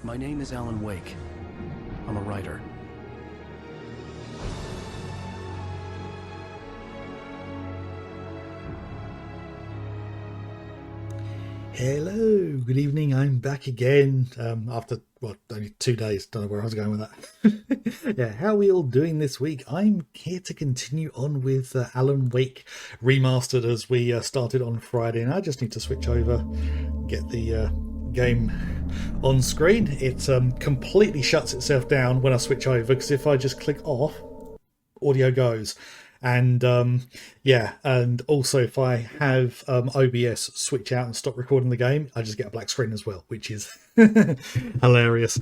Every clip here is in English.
My name is Alan Wake. I'm a writer. Hello, good evening. I'm back again after, well, only 2 days. Don't know where I was going with that. Yeah, how are we all doing this week? I'm here to continue on with Alan Wake Remastered as we started on Friday, and I just need to switch over, get the game on screen. It completely shuts itself down when I switch over, because if I just click off, audio goes. And yeah, and also if I have OBS switch out and stop recording the game, I just get a black screen as well, which is hilarious.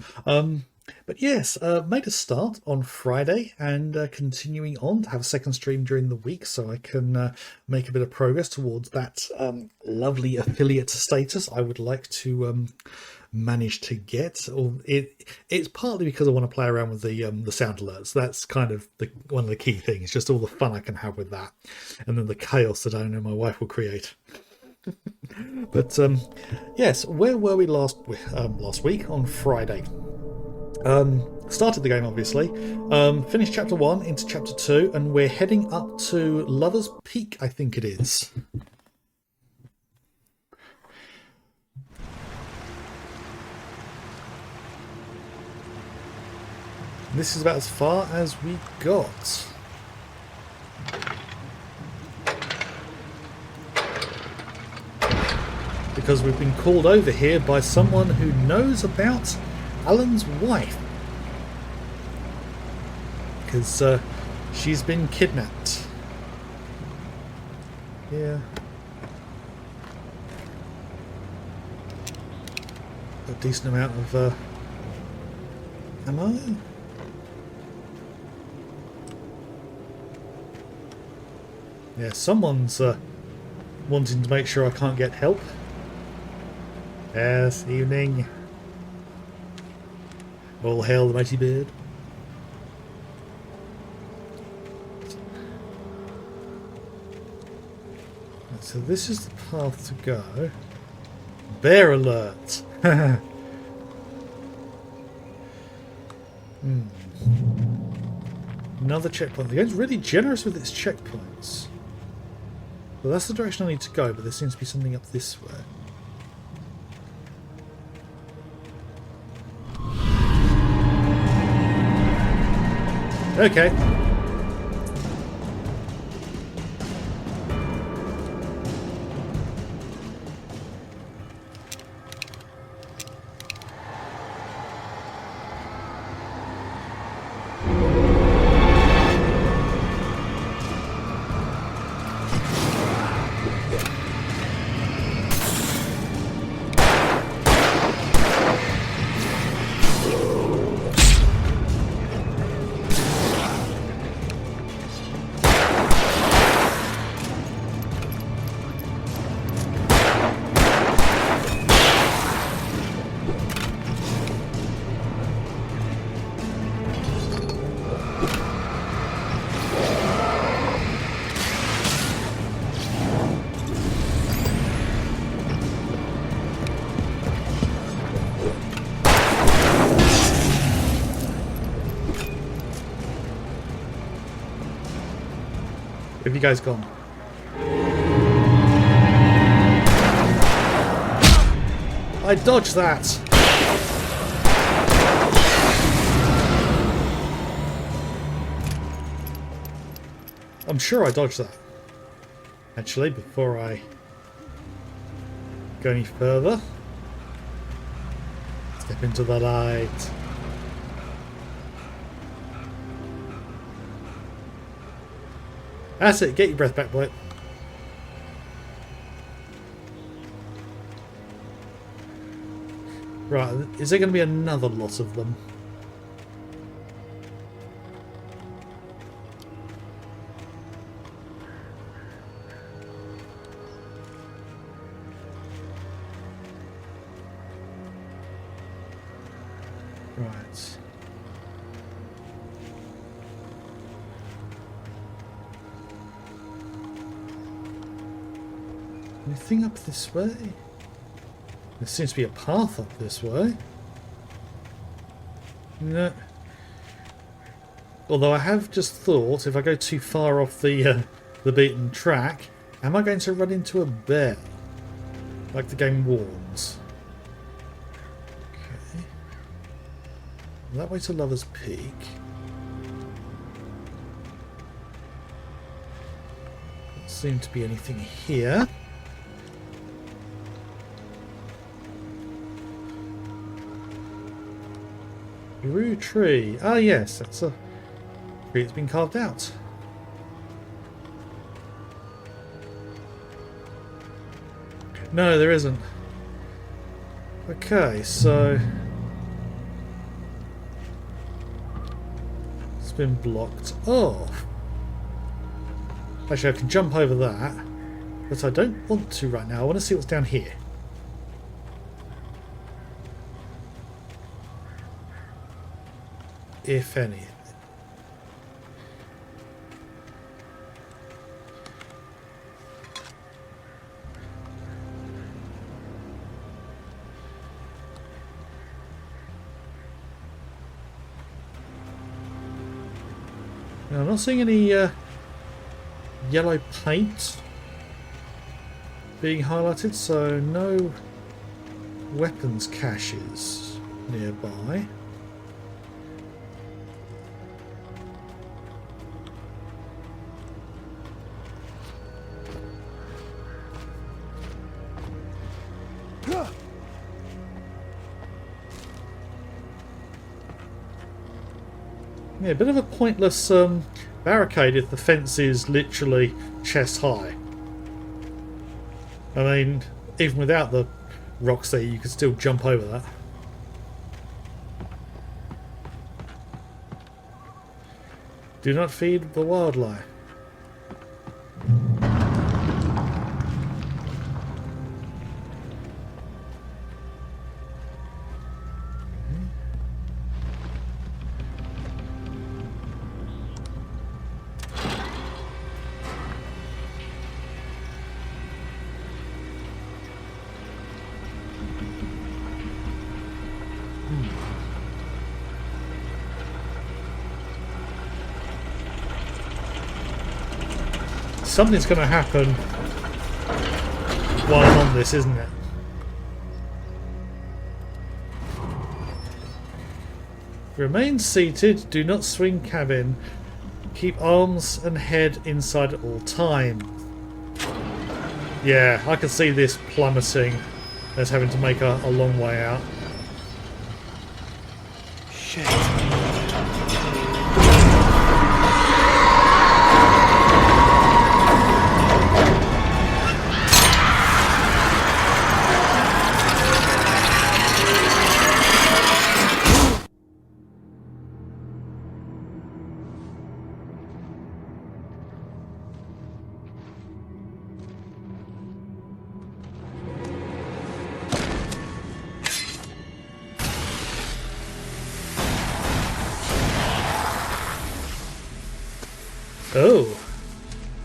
But yes, made a start on Friday and continuing on to have a second stream during the week so I can make a bit of progress towards that lovely affiliate status I would like to manage to get. Or it's partly because I want to play around with the sound alerts. That's kind of one of the key things, just all the fun I can have with that, and then the chaos that I know my wife will create. But yes, where were we last week? On Friday. Started the game, obviously. Finished chapter 1 into chapter 2, and we're heading up to Lover's Peak, I think it is. This is about as far as we got. Because we've been called over here by someone who knows about Alan's wife. Because she's been kidnapped. Yeah. A decent amount of ammo. Yeah, someone's wanting to make sure I can't get help. Yes, evening. All hail the mighty bird. So this is the path to go. Bear alert! Another checkpoint. The game's really generous with its checkpoints. Well, that's the direction I need to go, but there seems to be something up this way. Okay. Have you guys gone? I dodged that! I'm sure I dodged that. Actually, before I go any further, step into the light. That's it, get your breath back, boy. Right, is there going to be another lot of them? Right. Anything up this way? There seems to be a path up this way. No. Although I have just thought, if I go too far off the beaten track, am I going to run into a bear? Like the game warns. Okay. That way to Lover's Peak. Doesn't seem to be anything here. Rue tree. Ah yes, that's a tree that's been carved out. No, there isn't. Okay, so it's been blocked off. Actually, I can jump over that, but I don't want to right now. I want to see what's down here. If anything. Now, I'm not seeing any yellow paint being highlighted, so no weapons caches nearby. Yeah, a bit of a pointless barricade if the fence is literally chest high. I mean, even without the rocks there, you could still jump over that. Do not feed the wildlife. Something's going to happen while I'm on this, isn't it? Remain seated, do not swing cabin. Keep arms and head inside at all times. Yeah, I can see this plummeting as having to make a long way out. Shit. Oh.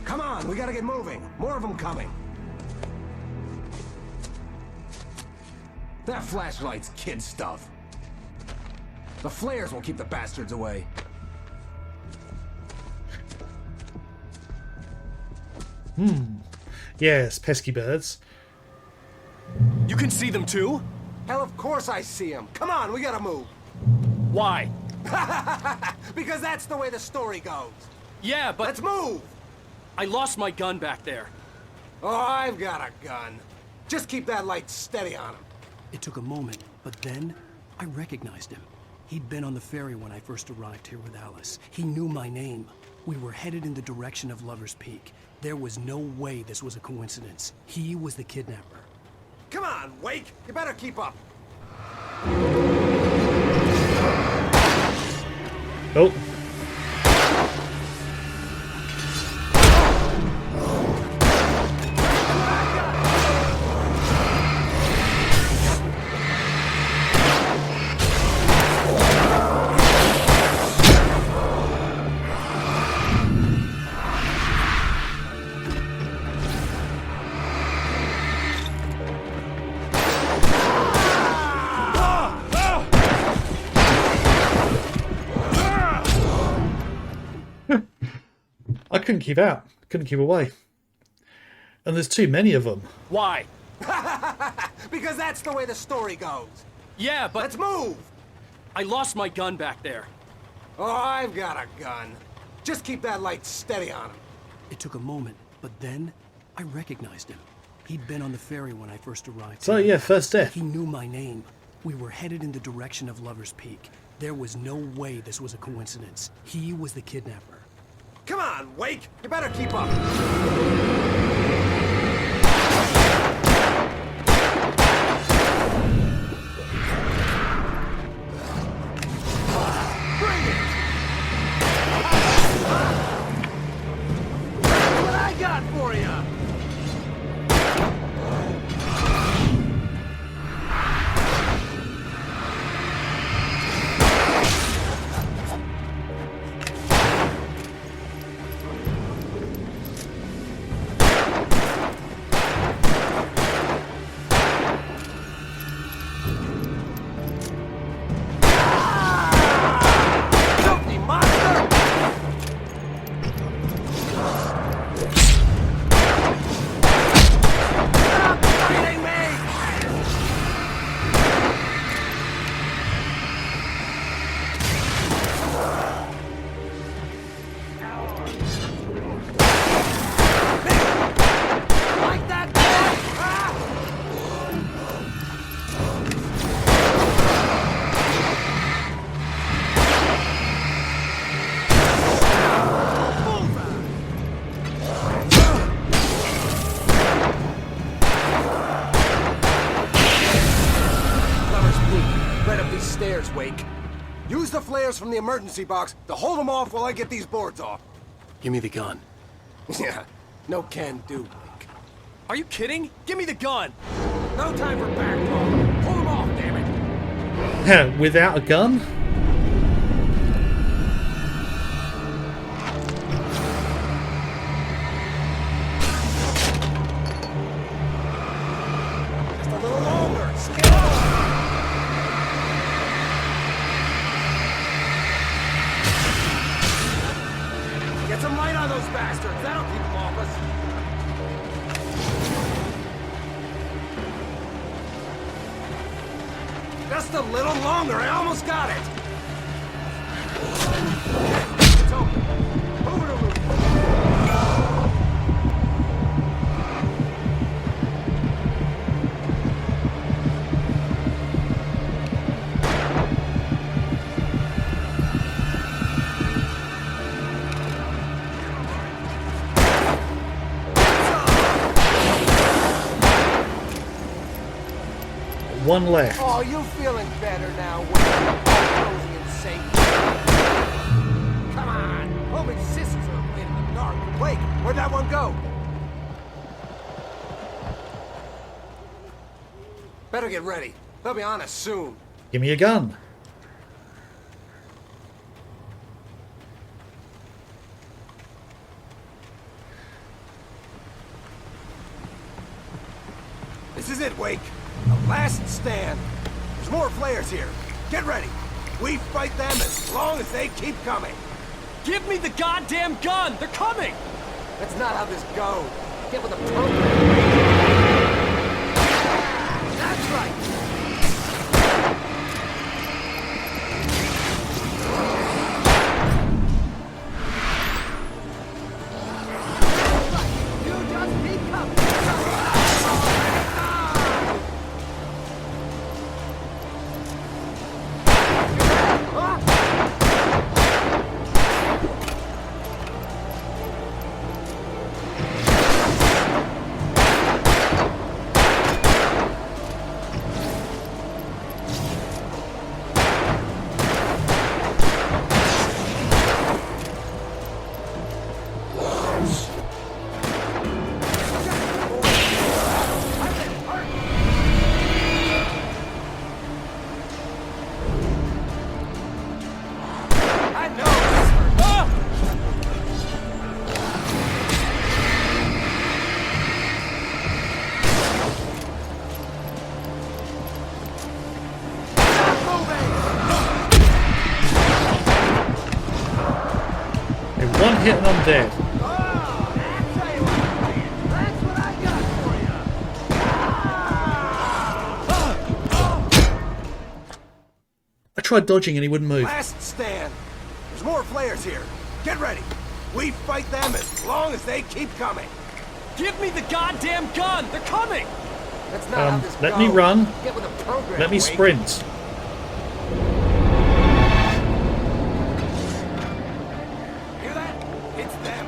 Come on, we gotta get moving. More of them coming. That flashlight's kid stuff. The flares won't keep the bastards away. Yes, pesky birds. You can see them too? Hell, of course I see them. Come on, we gotta move. Why? Because that's the way the story goes. Yeah, but Let's move! I lost my gun back there. Oh, I've got a gun. Just keep that light steady on him. It took a moment, but then I recognized him. He'd been on the ferry when I first arrived here with Alice. He knew my name. We were headed in the direction of Lover's Peak. There was no way this was a coincidence. He was the kidnapper. Come on, Wake! You better keep up. Oh. couldn't keep out. Couldn't keep away. And there's too many of them. Why? Because that's the way the story goes. Yeah, but... Let's move! I lost my gun back there. Oh, I've got a gun. Just keep that light steady on him. It took a moment, but then I recognized him. He'd been on the ferry when I first arrived. So yeah, first death. He knew my name. We were headed in the direction of Lover's Peak. There was no way this was a coincidence. He was the kidnapper. Come on, Wake! You better keep up! Bring it! What I got for you! Filthy monster! Stop fighting me! Like that, boy? Ah! Lover's Peak, right up these stairs, Wake. Use the flares from the emergency box to hold them off while I get these boards off. Give me the gun. Yeah, no can do, Wake. Are you kidding? Give me the gun! No time for back talk. Pull them off, damn it. Without a gun? Just a little longer. Skip on. Get some light on those bastards. That'll keep them off us. Just a little longer. I almost got it. It's open. Move it over. One left. Oh, you feeling better now, Wake? Cozy and safe. Come on. Homie's sisters are in the dark. Wake, where'd that one go? Better get ready. They'll be on us soon. Give me a gun. This is it, Wake. The last stand. There's more flares here. Get ready. We fight them as long as they keep coming. Give me the goddamn gun! They're coming! That's not how this goes. Get with the program. That's right. You just keep coming. I know. Ah! Hey, one hit and I'm dead. Oh, I tried dodging and he wouldn't move. Last stand. There's more flares here. Get ready. We fight them as long as they keep coming. Give me the goddamn gun! They're coming! That's not how this Let goes. me run. Get with the program, Let me Wake. sprint. Hear that? It's them.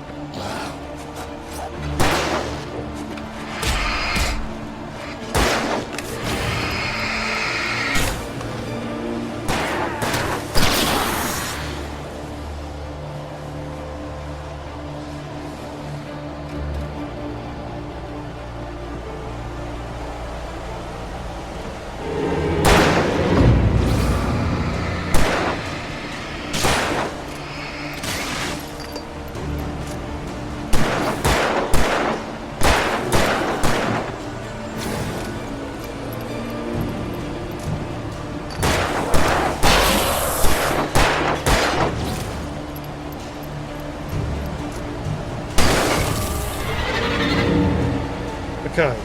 Okay.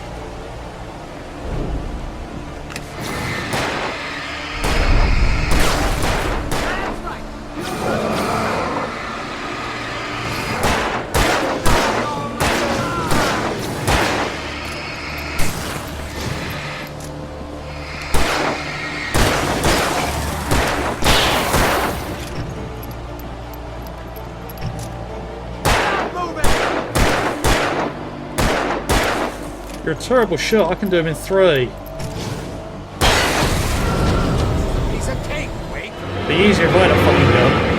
You're a terrible shot. I can do him in 3. Piece of cake, Wake. Be easier if I had a fucking gun.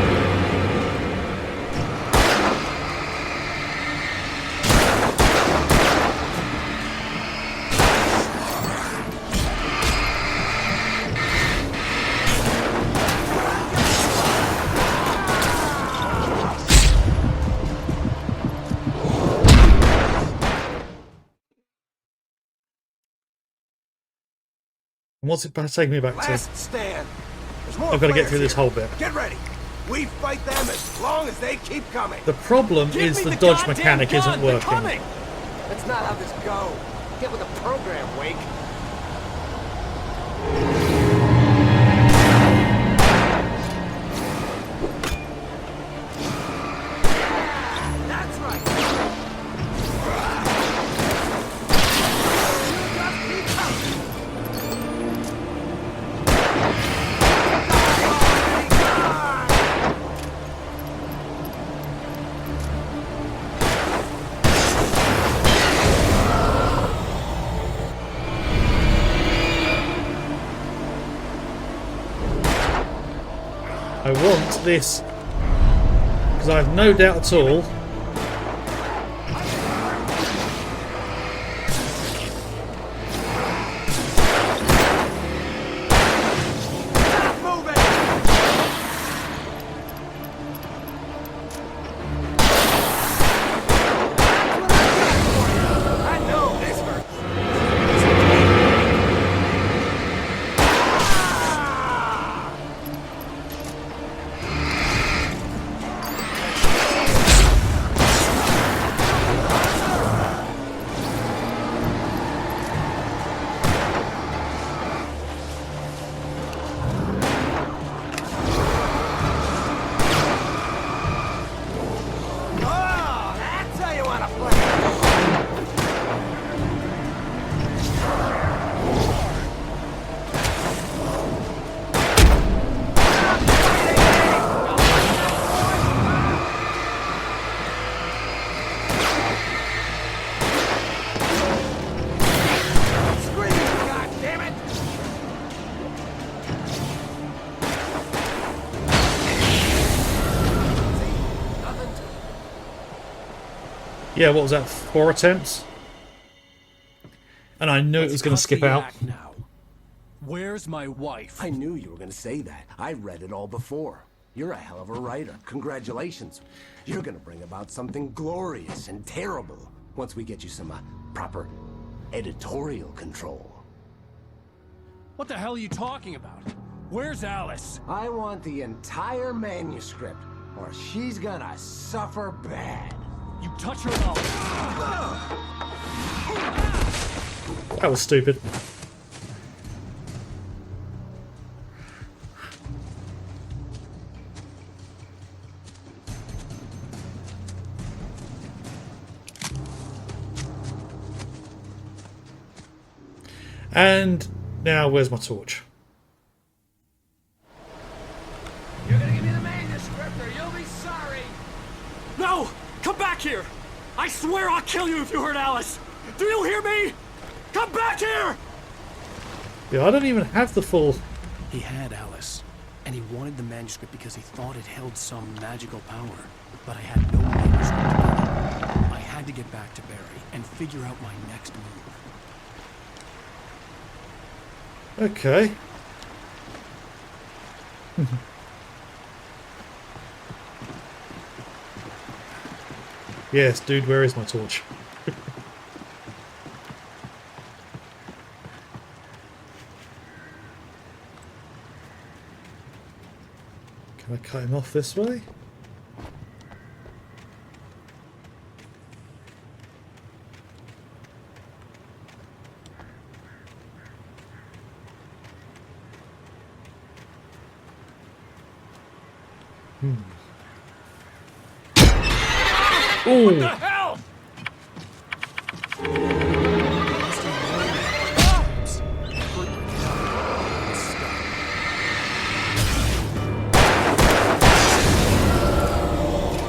What's it taking me back to? Last stand. There's more I've got to get flares through this here. whole bit. Get ready. We fight them as long as they keep coming. The problem Give is me the the dodge goddamn mechanic gun! isn't They're working. coming! That's not how this goes. Get with the program, Wake. That's right. I want this because I have no doubt at all Move it. I know this hurts. Oh, that's how you want to play. Scream, goddammit! See? Nothing to Yeah, what was that? 4 attempts? And I knew it was going to skip out. Now. Where's my wife? I knew you were going to say that. I read it all before. You're a hell of a writer. Congratulations. You're going to bring about something glorious and terrible once we get you some proper editorial control. What the hell are you talking about? Where's Alice? I want the entire manuscript, or she's gonna suffer bad. You touch her and That was stupid. And now, where's my torch? You're gonna give me the manuscript or you'll be sorry. No! Come back here! I swear I'll kill you if you hurt Alice! Do you hear me? Come back here! Yeah, I don't even have the full... He had Alice, and he wanted the manuscript because he thought it held some magical power. But I had no manuscript to give him. I had to get back to Barry and figure out my next move. Okay. Yes, dude, where is my torch? Can I cut him off this way? What the hell?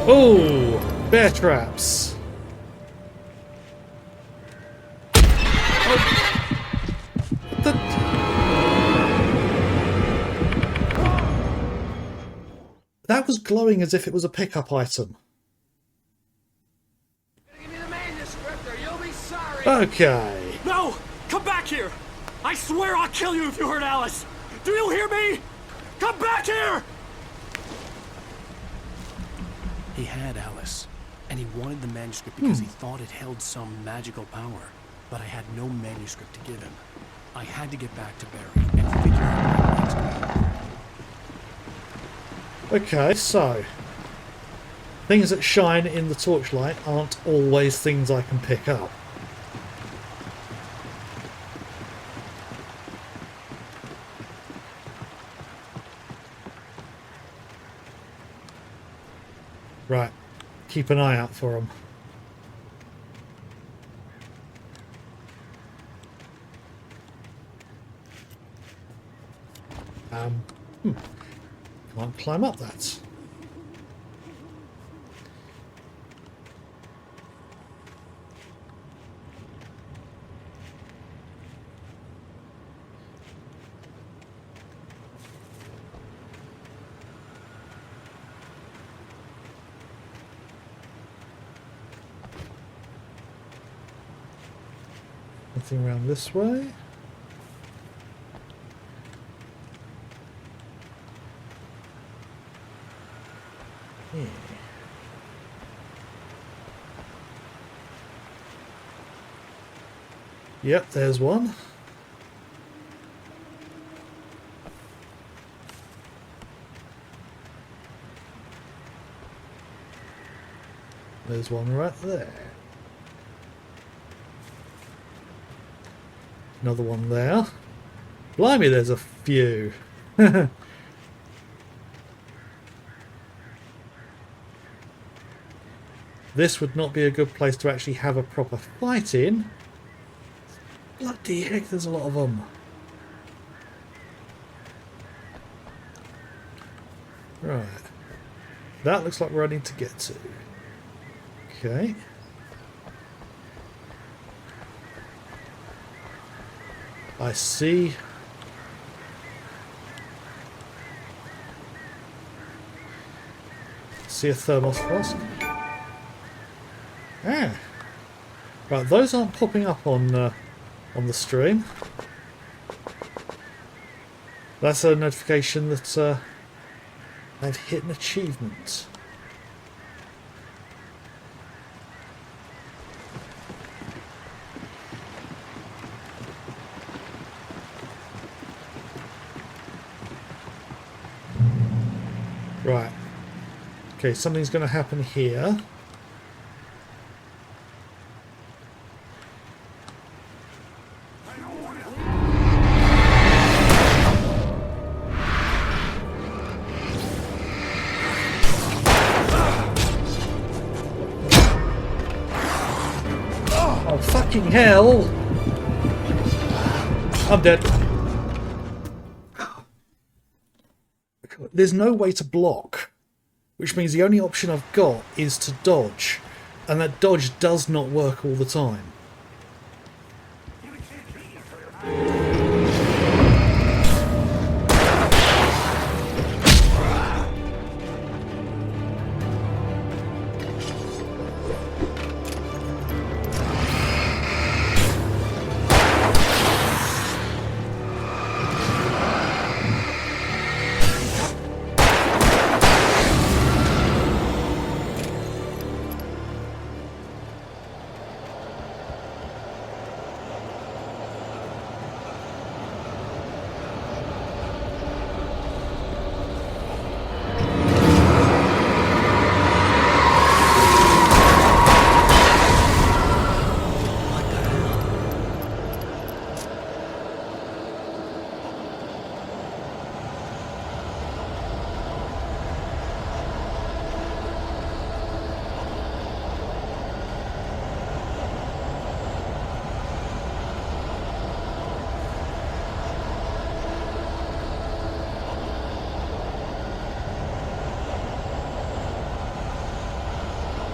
Oh, bear traps. That was glowing as if it was a pickup item. Give me the manuscript or you'll be sorry. Okay. No! Come back here! I swear I'll kill you if you hurt Alice! Do you hear me? Come back here! He had Alice, and he wanted the manuscript because he thought it held some magical power. But I had no manuscript to give him. I had to get back to Barry and figure out my next move. Okay, so things that shine in the torchlight aren't always things I can pick up. Right, keep an eye out for them. Can't climb up that. Nothing around this way. Yeah. Yep, there's one. There's one right there. Another one there. Blimey, there's a few. This would not be a good place to actually have a proper fight in. Bloody heck, there's a lot of them. Right. That looks like where I need to get to. Okay. I see. See a thermos flask. Ah. Right, those aren't popping up on the stream. That's a notification that I've hit an achievement. Right. Okay, something's going to happen here. Oh, fucking hell! I'm dead. There's no way to block, which means the only option I've got is to dodge, and that dodge does not work all the time.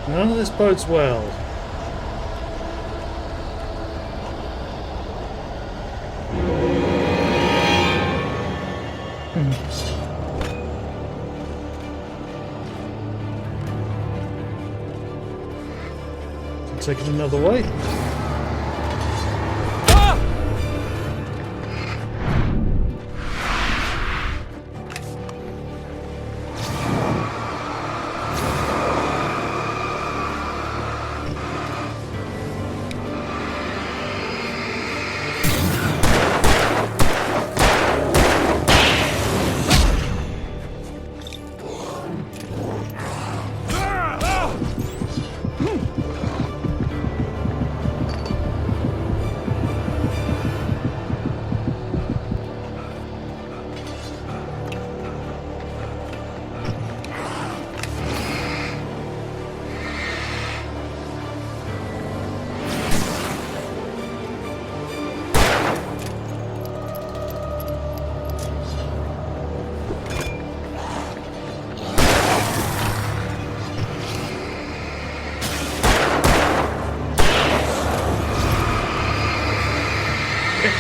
None of this bodes well. Take it another way.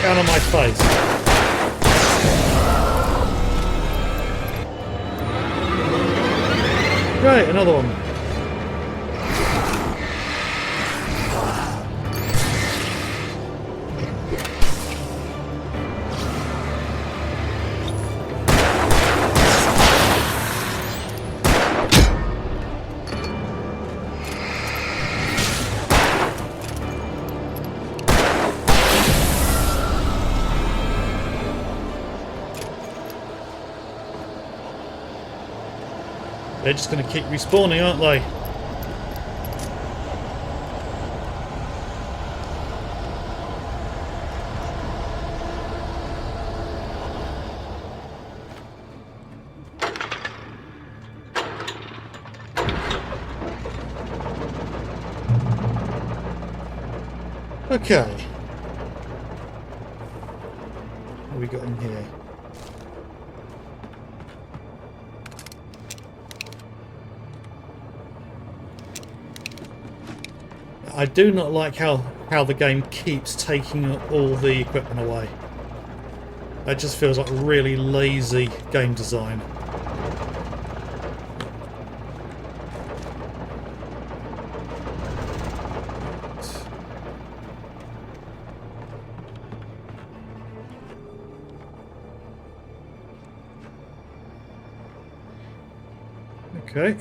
Out of my face. Right, another one. They're just going to keep respawning, aren't they? Okay. What have we got in here? I do not like how the game keeps taking all the equipment away. That just feels like really lazy game design. Okay.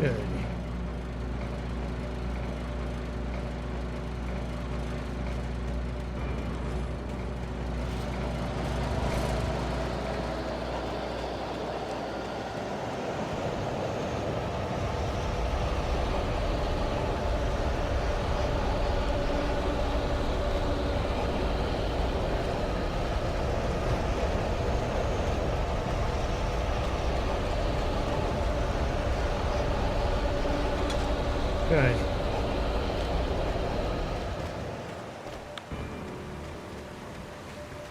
Okay. Okay.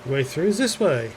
The way through is this way.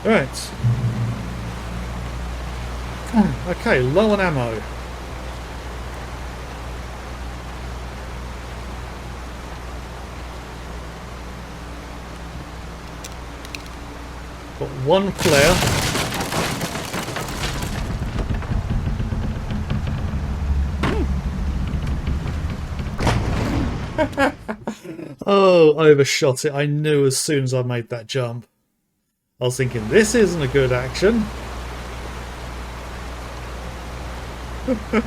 Right. Okay, low on ammo. Got one flare. Oh, overshot it. I knew as soon as I made that jump. I was thinking, this isn't a good action. Okay.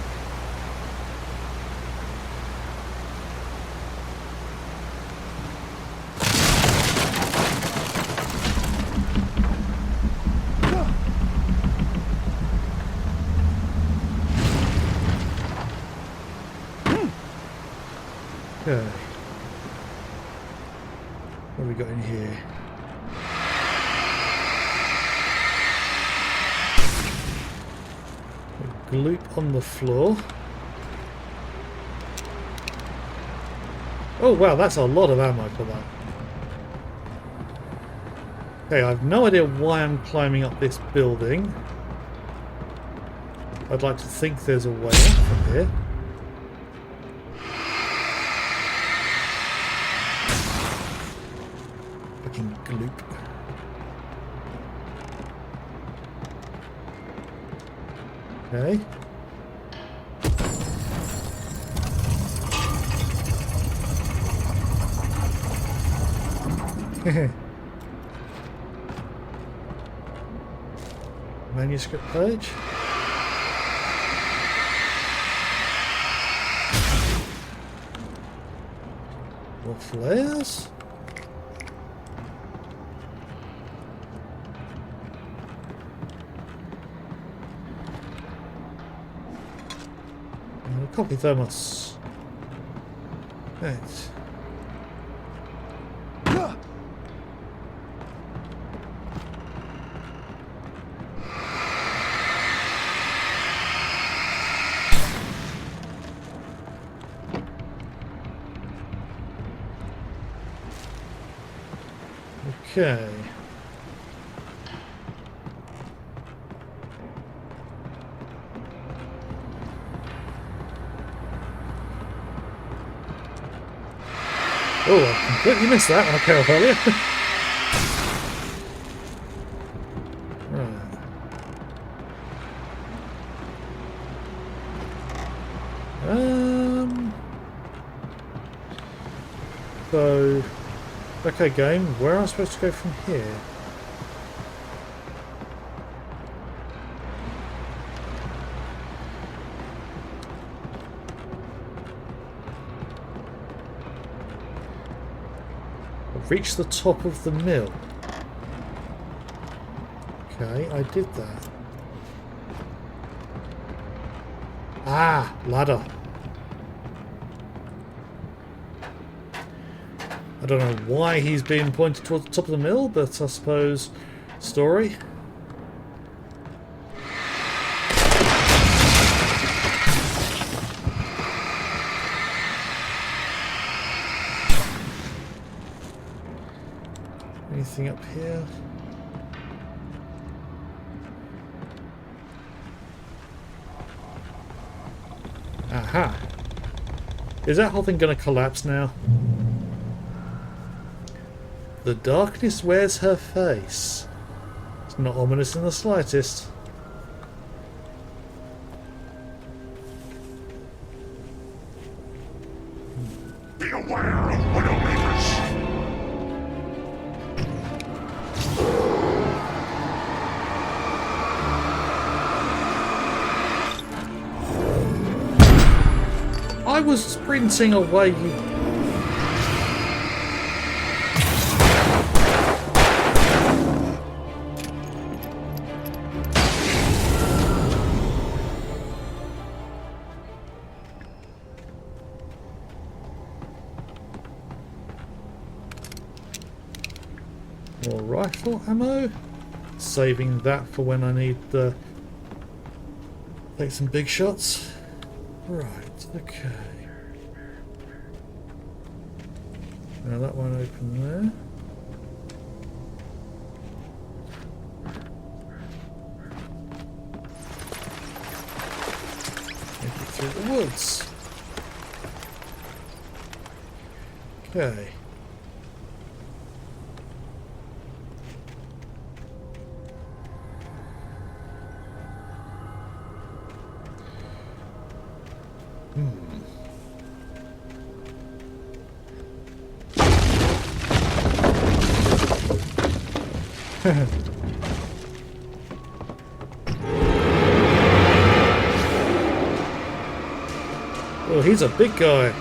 What have we got in here? Gloop on the floor. Oh wow, that's a lot of ammo for that. Okay, I have no idea why I'm climbing up this building. I'd like to think there's a way up from here. Fucking gloop. Okay. Manuscript page. More flares. Copy thermos. Right. Okay. Oh, I completely missed that when I came up earlier. Right. So, okay, game. Where am I supposed to go from here? Reach the top of the mill. Okay, I did that. Ah, ladder. I don't know why he's being pointed towards the top of the mill, but I suppose story. Anything up here? Aha! Is that whole thing gonna collapse now? The darkness wears her face. It's not ominous in the slightest. Be aware of Widowmakers! I was sprinting away, you... More rifle ammo. Saving that for when I need the... take some big shots. Right, okay. Now that one open there. Make it through the woods. Okay. Oh, he's a big guy.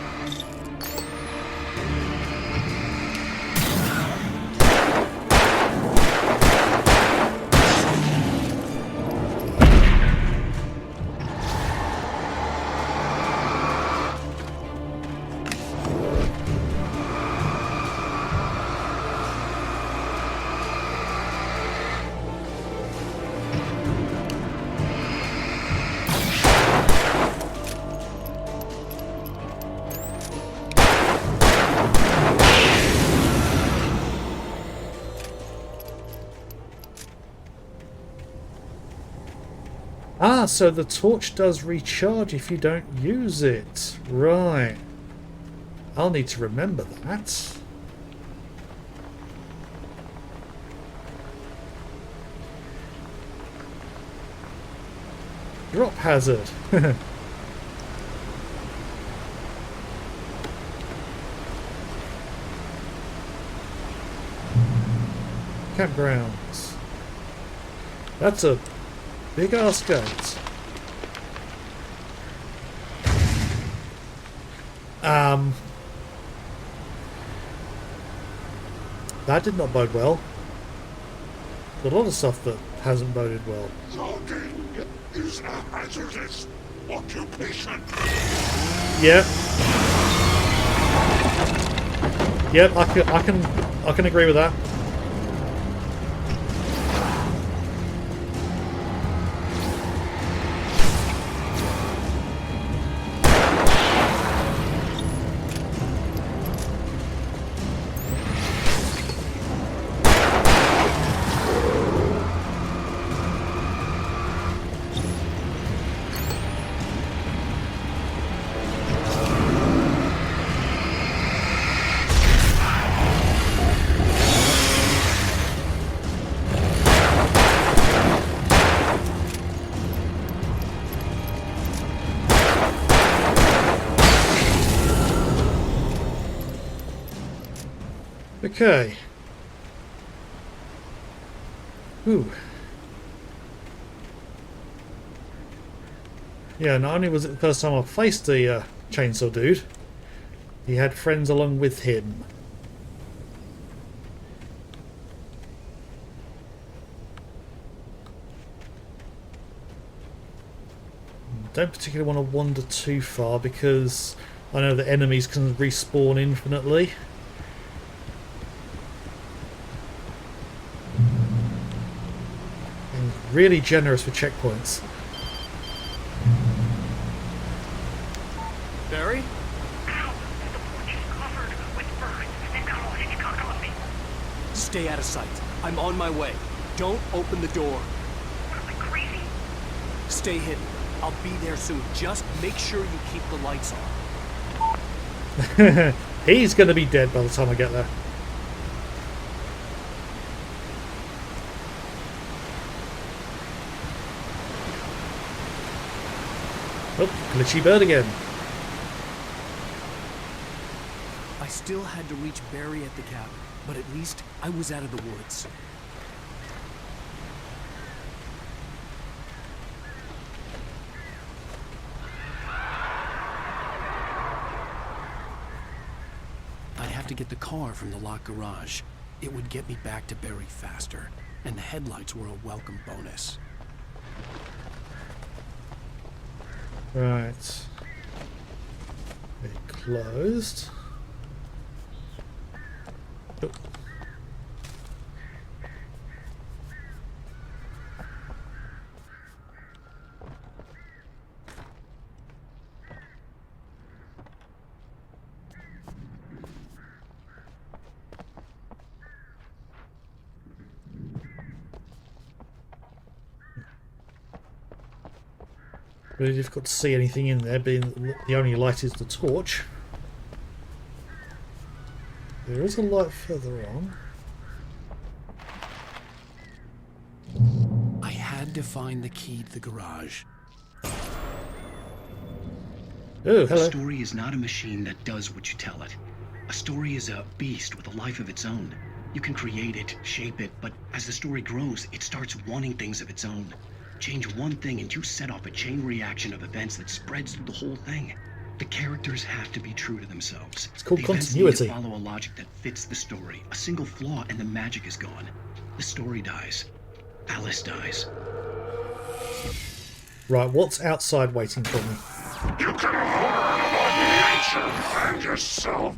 Ah, so the torch does recharge if you don't use it. Right. I'll need to remember that. Drop hazard. Campgrounds. That's a big ass gate. That did not bode well. There's a lot of stuff that hasn't boded well. Logging is a hazardous occupation. Yep. Yep, I can agree with that. Okay. Ooh. Yeah, not only was it the first time I faced the chainsaw dude, he had friends along with him. Don't particularly want to wander too far because I know that enemies can respawn infinitely. Really generous with checkpoints. Barry? Ow! The porch is covered with birds. They've got all Hitchcock on me. Stay out of sight. I'm on my way. Don't open the door. What am I, crazy? Stay hidden. I'll be there soon. Just make sure you keep the lights on. He's going to be dead by the time I get there. Oh, glitchy bird again. I still had to reach Barry at the cabin, but at least I was out of the woods. I'd have to get the car from the locked garage. It would get me back to Barry faster, and the headlights were a welcome bonus. Right. It closed. Oh. Really difficult to see anything in there, being that the only light is the torch. There is a light further on. I had to find the key to the garage. Oh, A hello. story is not a machine that does what you tell it. A story is a beast with a life of its own. You can create it, shape it, but as the story grows, it starts wanting things of its own. Change one thing and you set off a chain reaction of events that spreads through the whole thing. The characters have to be true to themselves. It's called the events continuity. need to follow a logic that fits the story. A single flaw and the magic is gone. The story dies. Alice dies. Right, what's outside waiting for me? You can learn about nature and yourself.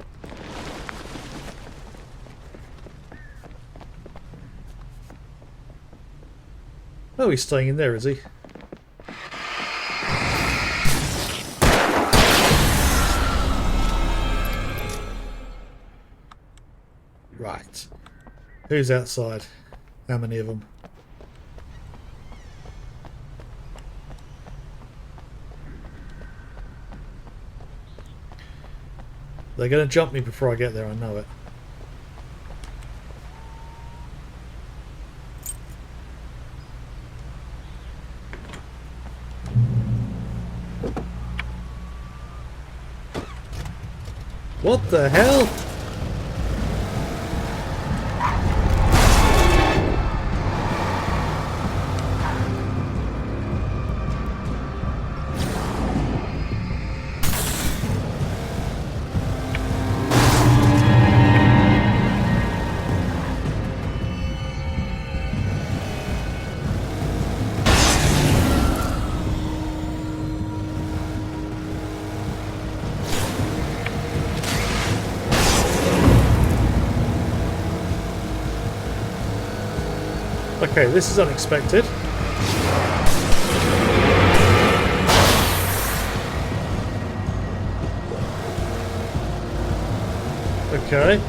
Oh, he's staying in there, is he? Right. Who's outside? How many of them? They're going to jump me before I get there, I know it. What the hell? Okay, this is unexpected. Okay.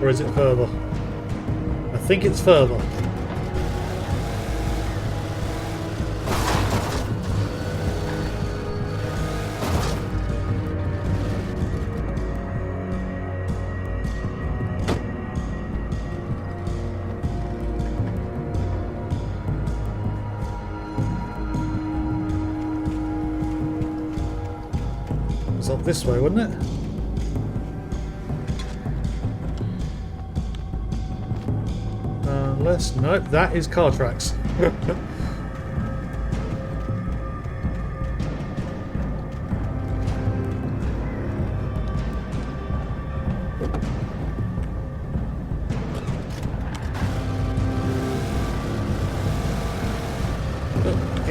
Or is it further? I think it's further. It's up this way, wouldn't it? Unless, nope, that is car tracks.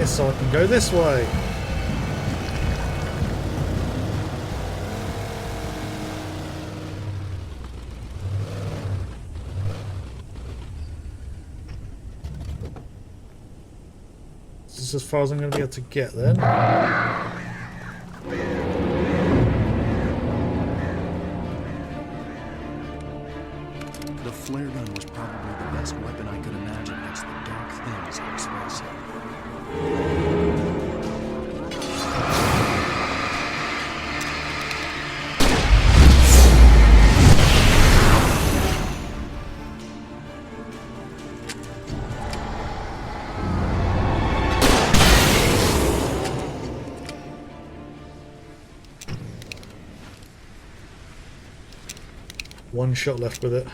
this so I can go this way. This is as far as I'm going to be able to get then. The flare gun was probably the best weapon I could imagine against the dark things I was facing. One shot left with it.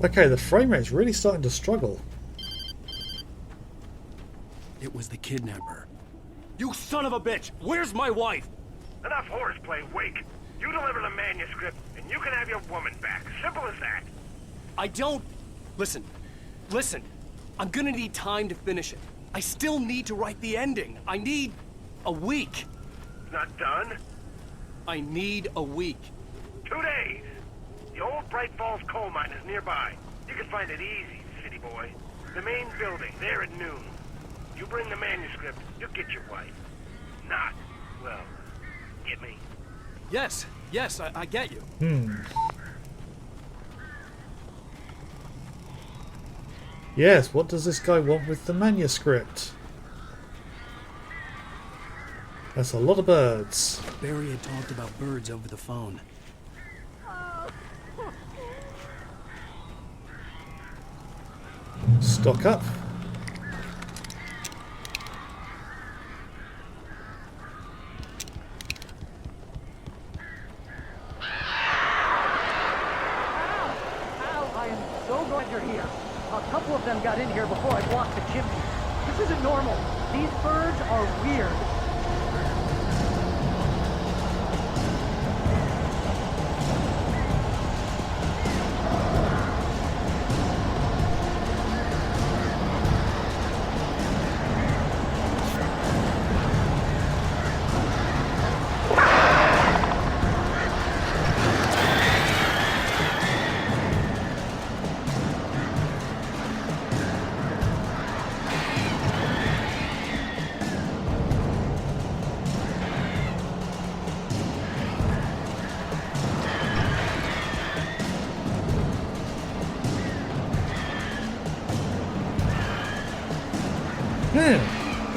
Okay, the frame rate's really starting to struggle. It was the kidnapper. You son of a bitch! Where's my wife? Enough horseplay, Wake. You deliver the manuscript, and you can have your woman back. Simple as that. I don't... Listen. Listen. I'm gonna need time to finish it. I still need to write the ending. I need... a week. Not done? I need a week. 2 days. The old Bright Falls coal mine is nearby. You can find it easy, city boy. The main building, there at noon. You bring the manuscript, you'll get your wife. Not, well, get me? Yes, I get you. Yes, what does this guy want with the manuscript? That's a lot of birds. Barry had talked about birds over the phone. Stock up. I am so glad you're here. A couple of them got in here before I blocked the chimney. This isn't normal. These birds are weird.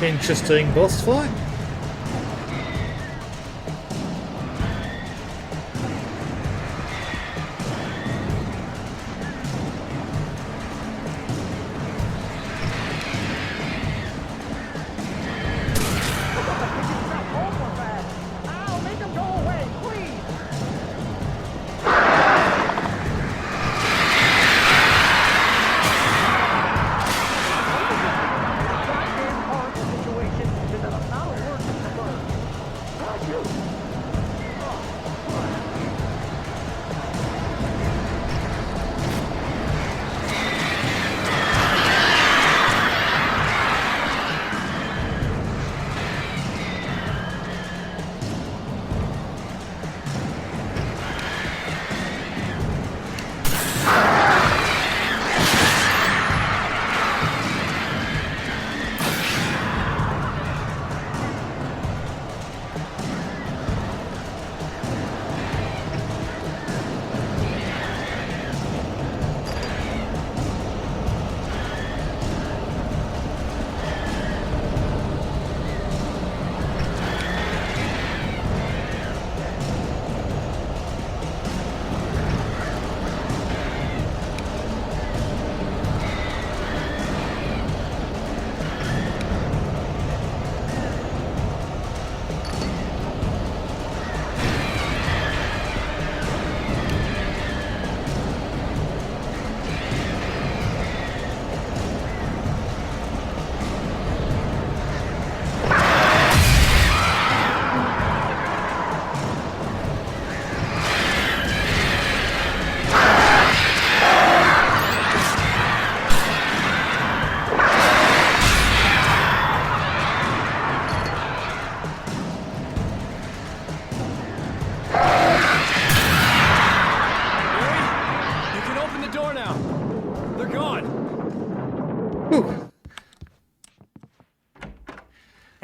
Interesting boss fight. Ow, make them go away, please! Goddamn horrible situation. There's a power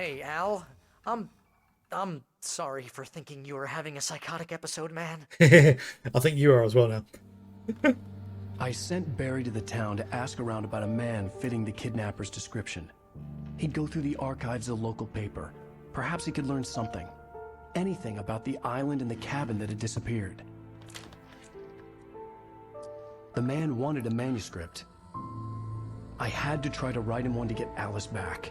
Hey, Al. I'm sorry for thinking you were having a psychotic episode, man. I think you are as well now. I sent Barry to the town to ask around about a man fitting the kidnapper's description. He'd go through the archives of the local paper. Perhaps he could learn something. Anything about the island and the cabin that had disappeared. The man wanted a manuscript. I had to try to write him one to get Alice back.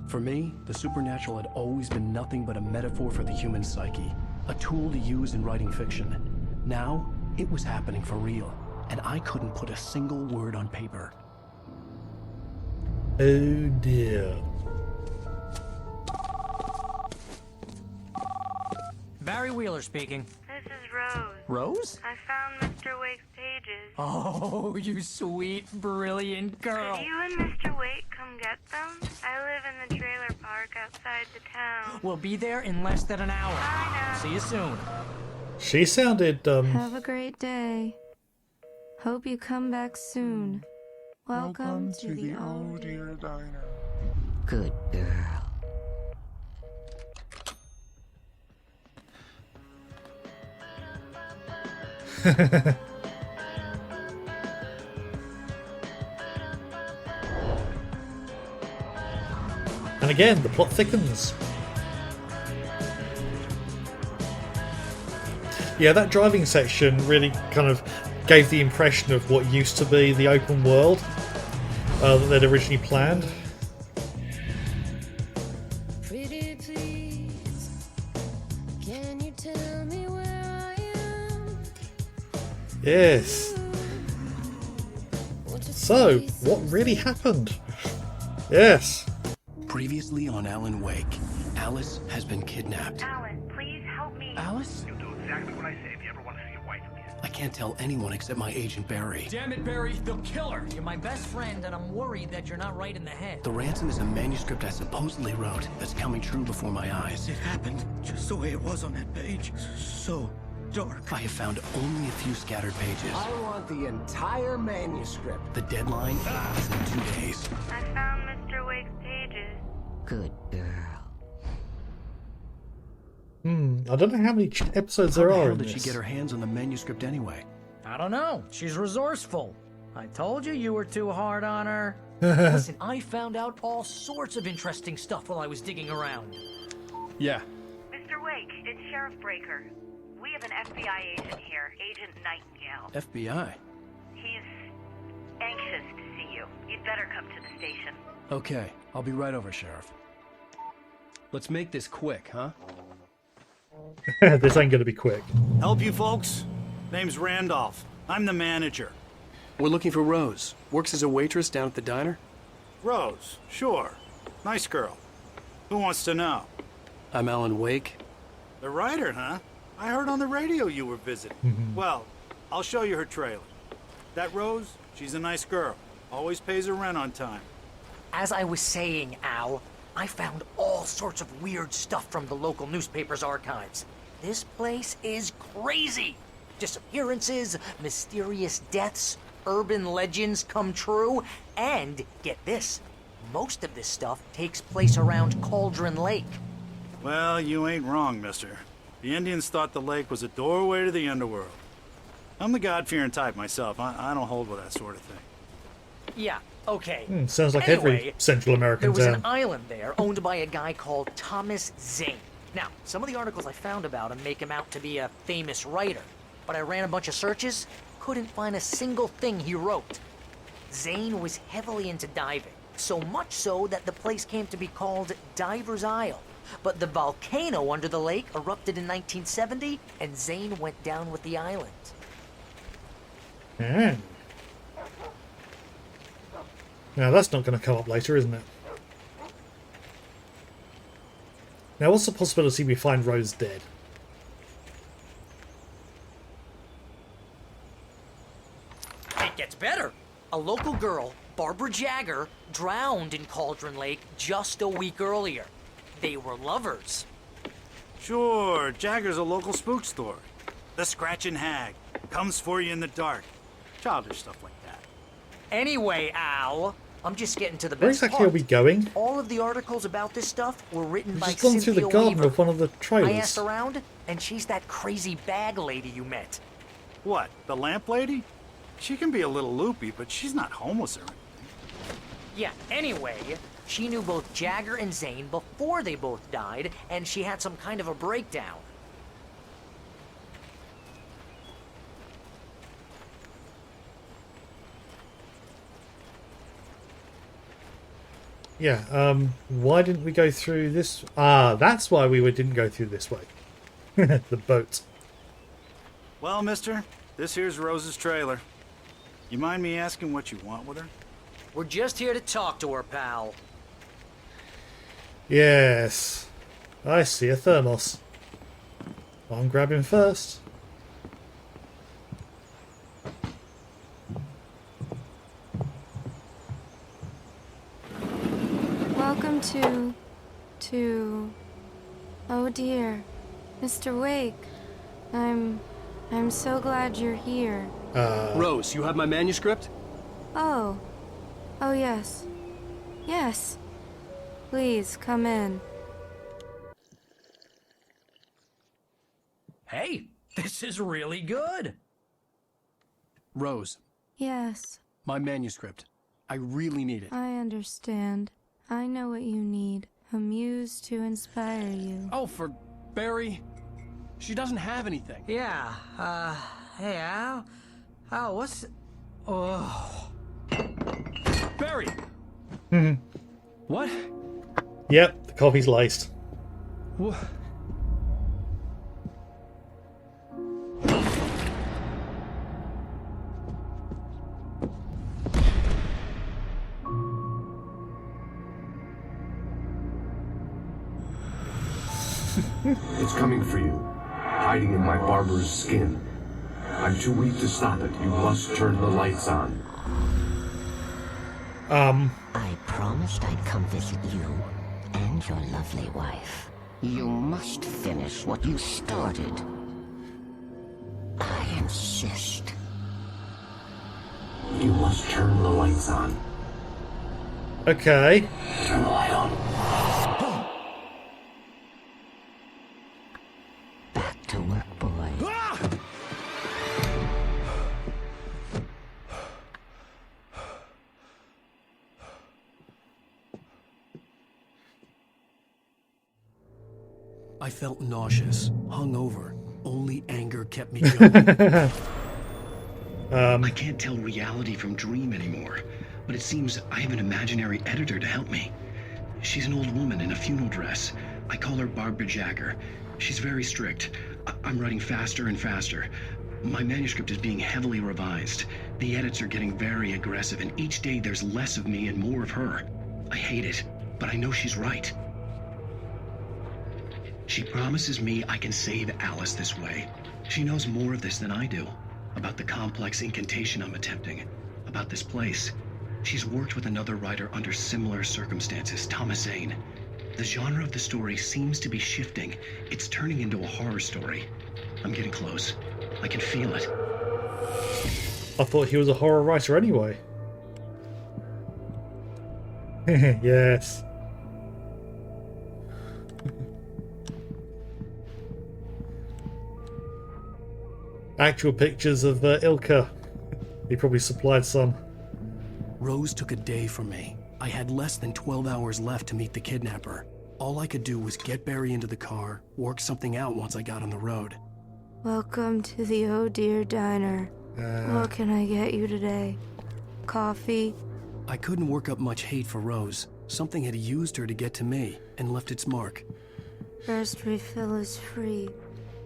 For me, the supernatural had always been nothing but a metaphor for the human psyche, a tool to use in writing fiction. Now, it was happening for real, and I couldn't put a single word on paper. Oh dear. Barry Wheeler speaking. This is Rose. Rose? I found Mr. Wake's pages. Oh, you sweet, brilliant girl. Could you and Mr. Wake come get them? I live in the trailer park outside the town. We'll be there in less than an hour. Bye now. See you soon. She sounded, Have a great day. Hope you come back soon. Welcome to the old dear diner. Good girl. and again, the plot thickens. Yeah, that driving section really kind of gave the impression of what used to be the open world that they'd originally planned. Pretty please, can you tell me where I am? Yes. So, what really happened? Yes. Previously on Alan Wake, Alice has been kidnapped. Alan, please help me. Alice? You'll do exactly what I say if you ever want to see your wife again. I can't tell anyone except my agent Barry. Damn it, Barry, they'll kill her. You're my best friend, and I'm worried that you're not right in the head. The ransom is a manuscript I supposedly wrote that's coming true before my eyes. It happened just the way it was on that page. So dark. I have found only a few scattered pages. I want the entire manuscript. The deadline is in 2 days. I found Mr. Wake's pages. Good girl. I don't know how many episodes How there the are hell in did this. she get her hands on the manuscript anyway? I don't know. She's resourceful. I told you were too hard on her. Listen, I found out all sorts of interesting stuff while I was digging around. Yeah. Mr. Wake, it's Sheriff Breaker. We have an FBI agent here, Agent Nightingale. FBI? He's anxious to see you. You'd better come to the station. Okay, I'll be right over, Sheriff. Let's make this quick, huh? This ain't gonna be quick. Help you folks? Name's Randolph. I'm the manager. We're looking for Rose. Works as a waitress down at the diner. Rose, sure. Nice girl. Who wants to know? I'm Alan Wake. The writer, huh? I heard on the radio you were visiting. Well, I'll show you her trailer. That Rose, she's a nice girl. Always pays her rent on time. As I was saying, Al, I found all sorts of weird stuff from the local newspaper's archives. This place is crazy. Disappearances, mysterious deaths, urban legends come true, and get this, most of this stuff takes place around Cauldron Lake. Well, you ain't wrong, mister. The Indians thought the lake was a doorway to the underworld. I'm the God-fearing type myself. I don't hold with that sort of thing. Yeah, okay. Sounds like Anyway, every Central American there was town. an island there owned by a guy called Thomas Zane. Now, some of the articles I found about him make him out to be a famous writer, but I ran a bunch of searches, couldn't find a single thing he wrote. Zane was heavily into diving, so much so that the place came to be called Diver's Isle. But the volcano under the lake erupted in 1970, and Zane went down with the island. Ah. Now that's not going to come up later, isn't it? Now what's the possibility we find Rose dead? It gets better. A local girl, Barbara Jagger, drowned in Cauldron Lake just a week earlier. They were lovers. Sure, Jagger's a local spook story. The Scratching Hag. comes for you in the dark. Childish stuff like that. Anyway, Al, I'm just getting to the Where best exactly part. are we going? All of the articles about this stuff were written We've by just gone through the Cynthia garden Weaver. of one of the I trailers. asked around, and she's that crazy bag lady you met. What, the lamp lady? She can be a little loopy, but she's not homeless or anything. Yeah, anyway, she knew both Jagger and Zane before they both died, and she had some kind of a breakdown. Yeah, why didn't we go through this? Ah, that's why we didn't go through this way. The boat. Well, mister, this here's Rose's trailer. You mind me asking what you want with her? We're just here to talk to her, pal. Yes. I see a thermos. I'm grabbing first. Welcome to... Oh dear. Mr. Wake. I'm so glad you're here. Rose, you have my manuscript? Oh. Oh, yes. Yes. Please, come in. Hey, this is really good. Rose, Yes, my manuscript. I really need it. I understand. I know what you need. A muse to inspire you. Oh, for Barry? She doesn't have anything. Yeah, hey, Al? Al, what's... Oh... Barry! What? Yep, the copy's laced. What? It's coming for you, hiding in my barber's skin. I'm too weak to stop it. You must turn the lights on. I promised I'd come visit you and your lovely wife. You must finish what you started. I insist. You must turn the lights on. Okay. Turn the light on. Back to work, boy. I felt nauseous, hungover. Only anger kept me going. I can't tell reality from dream anymore, but it seems I have an imaginary editor to help me. She's an old woman in a funeral dress. I call her Barbara Jagger. She's very strict. I'm writing faster and faster. My manuscript is being heavily revised. The edits are getting very aggressive, and each day there's less of me and more of her. I hate it, but I know she's right. She promises me I can save Alice this way. She knows more of this than I do. About the complex incantation I'm attempting. About this place. She's worked with another writer under similar circumstances, Thomas Zane. The genre of the story seems to be shifting. It's turning into a horror story. I'm getting close. I can feel it. I thought he was a horror writer anyway. Yes. Actual pictures of Ilka. He probably supplied some. Rose took a day from me. I had less than 12 hours left to meet the kidnapper. All I could do was get Barry into the car, work something out once I got on the road. Welcome to the Oh Dear Diner. What can I get you today? Coffee? I couldn't work up much hate for Rose. Something had used her to get to me and left its mark. First refill is free.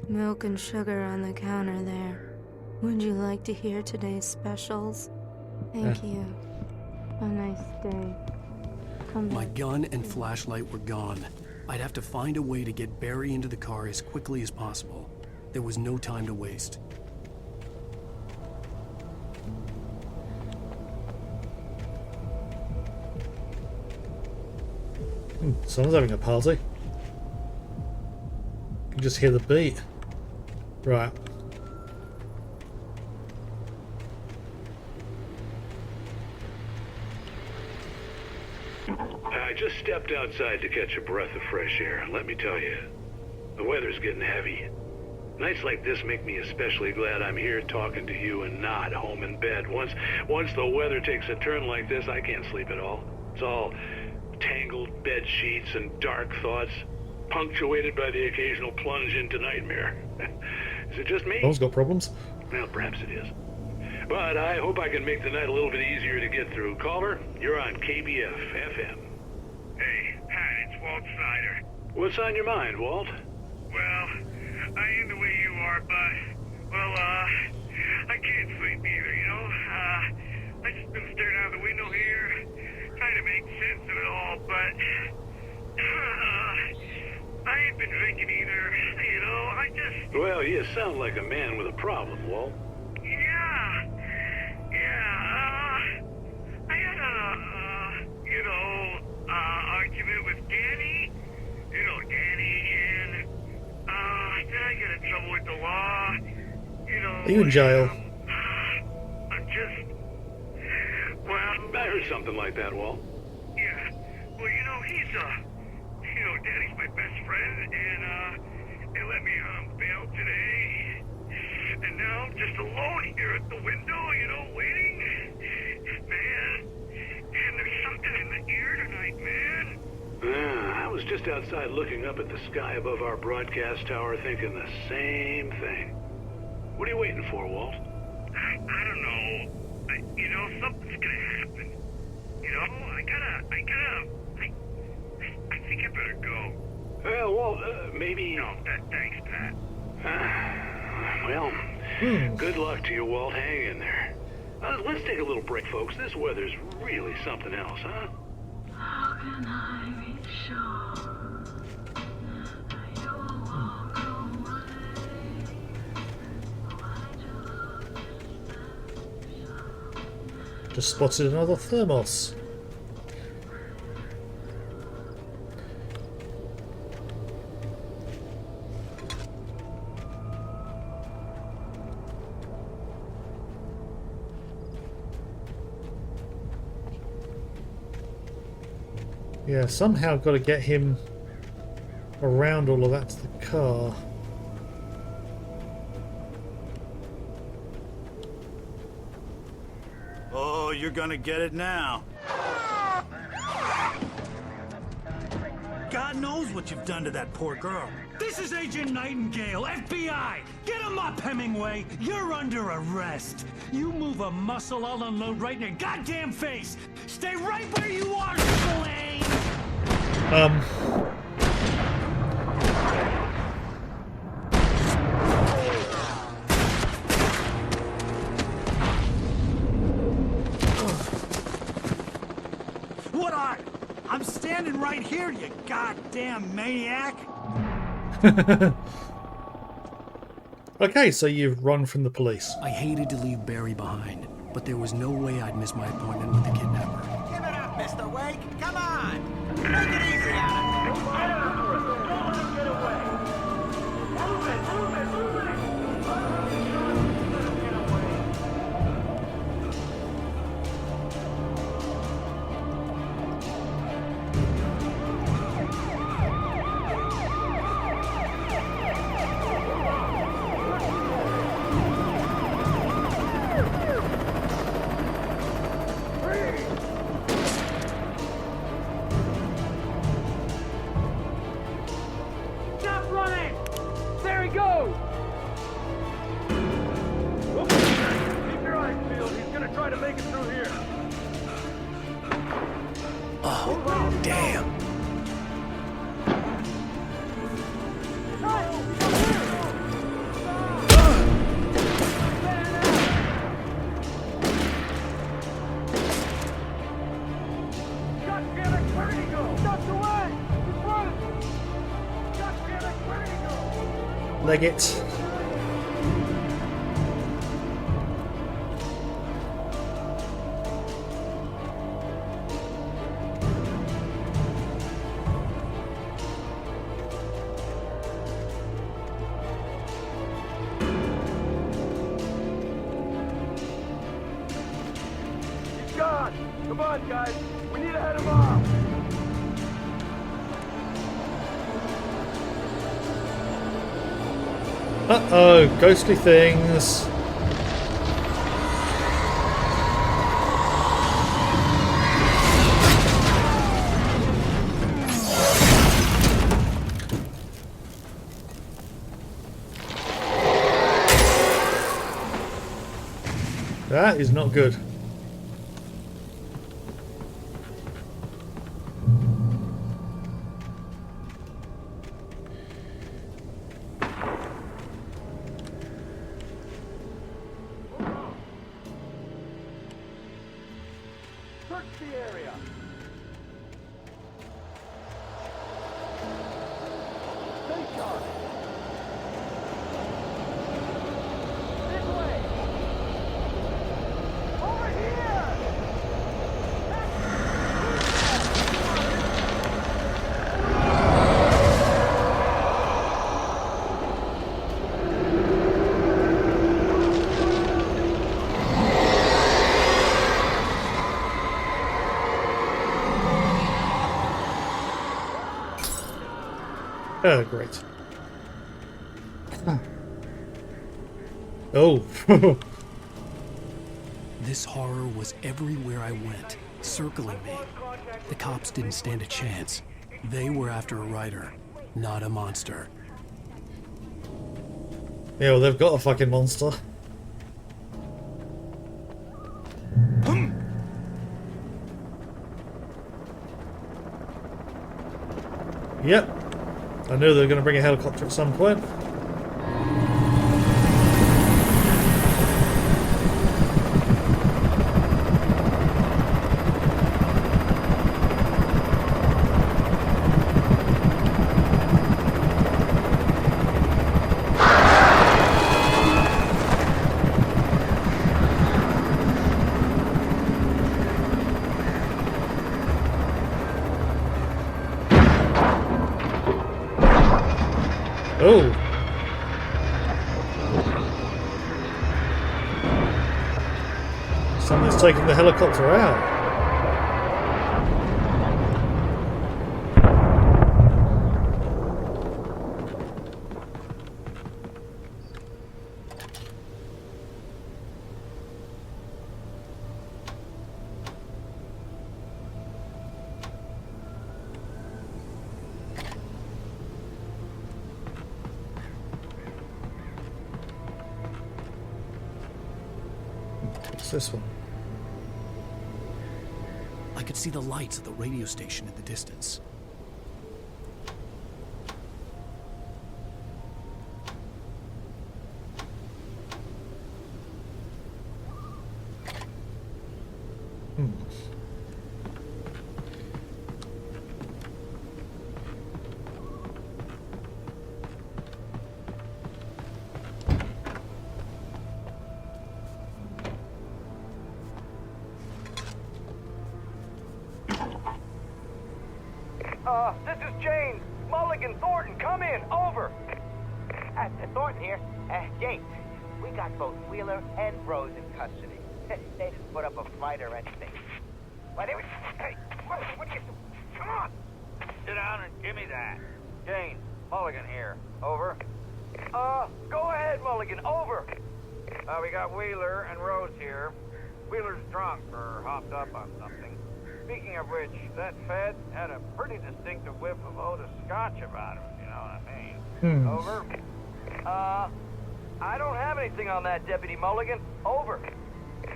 Milk and sugar on the counter there. Would you like to hear today's specials? Thank you. Have a nice day. Come My back. gun and flashlight were gone. I'd have to find a way to get Barry into the car as quickly as possible. There was no time to waste. Someone's having a party. You can just hear the beat. Right. I just stepped outside to catch a breath of fresh air. Let me tell you, the weather's getting heavy. Nights like this make me especially glad I'm here talking to you and not home in bed. Once the weather takes a turn like this, I can't sleep at all. It's all tangled bed sheets and dark thoughts, punctuated by the occasional plunge into nightmare. Is it just me? Tom's got problems. Well, perhaps it is. But I hope I can make the night a little bit easier to get through. Caller, you're on KBF FM. Hey, Pat, it's Walt Snyder. What's on your mind, Walt? Well, I am the way you are, but, well, I can't sleep either, you know? I just been staring out the window here, trying to make sense of it all, but, I ain't been drinking either, you know? I just... Well, you sound like a man with a problem, Walt. I had argument with Danny, Danny, and, then I get in trouble with the law, Are you in jail? I'm just, well... I heard something like that, Walt. Yeah, well, he's, Danny's my best friend, and, they let me on bail today, and now I'm just alone here at the window, waiting, man, and there's something in the air tonight, man. I was just outside looking up at the sky above our broadcast tower thinking the same thing. What are you waiting for, Walt? I don't know. Something's gonna happen. I think I better go. Well, Walt, maybe... No, thanks, Pat. Well, good luck to you, Walt. Hang in there. Let's take a little break, folks. This weather's really something else, huh? How can I be sure you'll walk away? Just spotted another thermos. Yeah, somehow got to get him around all of that to the car. Oh, you're gonna get it now. God knows what you've done to that poor girl. This is Agent Nightingale, FBI! Get him up, Hemingway! You're under arrest! You move a muscle, I'll unload right in your goddamn face! Stay right where you are, Slane! What are you? I'm standing right here, you goddamn maniac! Okay, so you've run from the police. I hated to leave Barry behind, but there was no way I'd miss my appointment with the kidnapper. Give it up, Mr. Wake. Come on. Make it easy on him. Don't let him get away. Move it. Leg it. He's gone. Come on, guys. We need to head him off. Uh-oh, ghostly things. That is not good. Search the area. Stay sharp. This way. Over here. Oh, great. Oh. This horror was everywhere I went, circling me. The cops didn't stand a chance. They were after a writer, not a monster. Yeah, well, they've got a fucking monster. Yep. I knew they were going to bring a helicopter at some point. Oh. Something's taking the helicopter out. What's this one? I could see the lights of the radio station in the distance. This is James. Mulligan, Thornton, come in. Over. Thornton here. James, we got both Wheeler and Rose in custody. They didn't put up a fight or anything. Why, they were... Hey, what are you doing? Come on. Sit down and give me that. James, Mulligan here. Over. Go ahead, Mulligan. Over. We got Wheeler and Rose here. Wheeler's drunk or hopped up on something. Speaking of which, that Fed had a pretty distinctive whiff of Otis Scotch about him, you know what I mean? Over. I don't have anything on that, Deputy Mulligan. Over.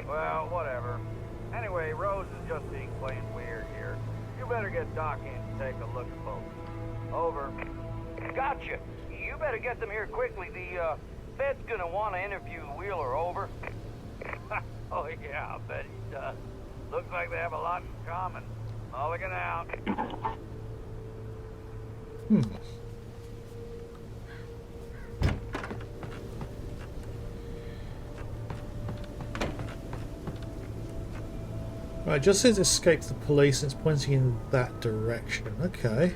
Well, whatever. Anyway, Rose is just being plain weird here. You better get Doc in to take a look at both. Over. Gotcha. You better get them here quickly. The Fed's gonna want to interview Wheeler. Over. Oh, yeah, I'll bet he does. Looks like they have a lot in common. Mulligan out. Right, it just says escape the police and it's pointing in that direction. Okay.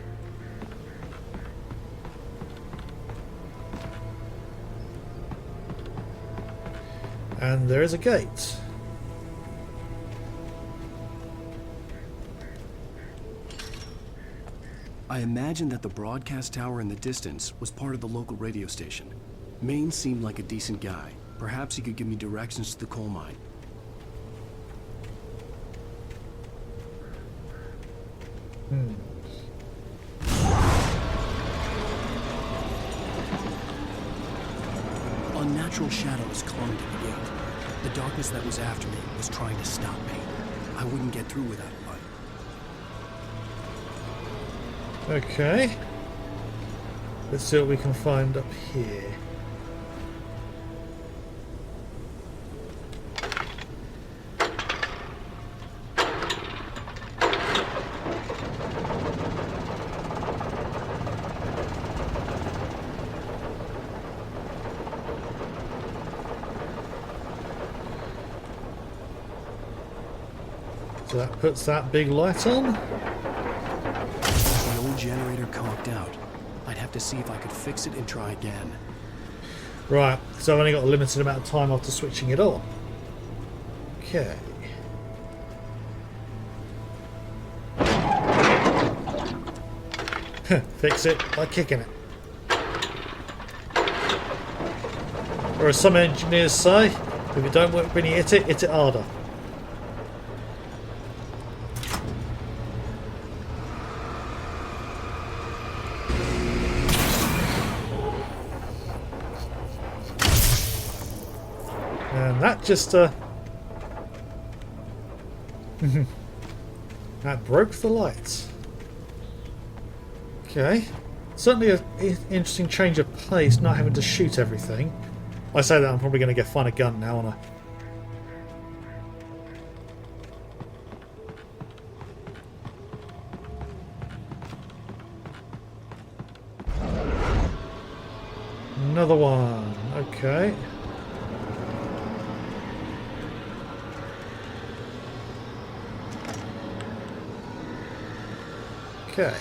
And there is a gate. I imagined that the broadcast tower in the distance was part of the local radio station. Maine seemed like a decent guy. Perhaps he could give me directions to the coal mine. Unnatural shadows clung to the gate. The darkness that was after me was trying to stop me. I wouldn't get through without a light. Okay. Let's see what we can find up here. So that puts that big light on. The old generator conked out. I'd have to see if I could fix it and try again. Right, so I've only got a limited amount of time after switching it on. Okay. Fix it by kicking it. Or as some engineers say, if it don't work when you hit it harder. And that just that broke the lights. Okay, certainly an interesting change of pace, not having to shoot everything. I say that I'm probably going to find a gun now, aren't I? Another one. Okay. Okay.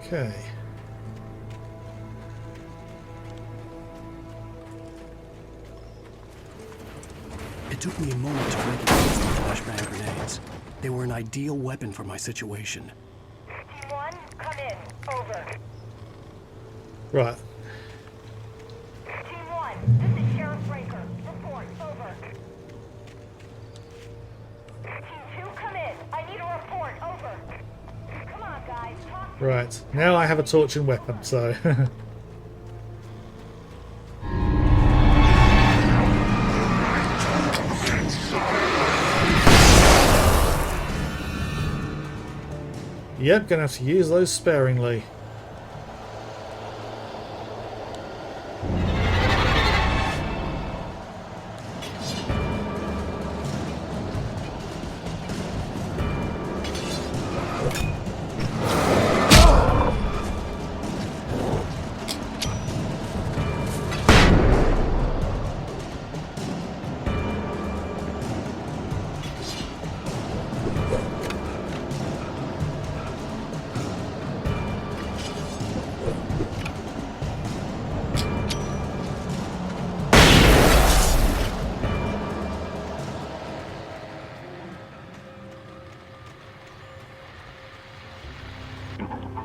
Okay. It took me a moment to recognize the flashbang grenades. They were an ideal weapon for my situation. Team 1, come in. Over. Right. Team 1, this is Sheriff Breaker. Report. Over. Team 2, come in. I need a report. Over. Come on, guys. Talk to me. Right. Now I have a torch and weapon, so... Yep, gonna have to use those sparingly.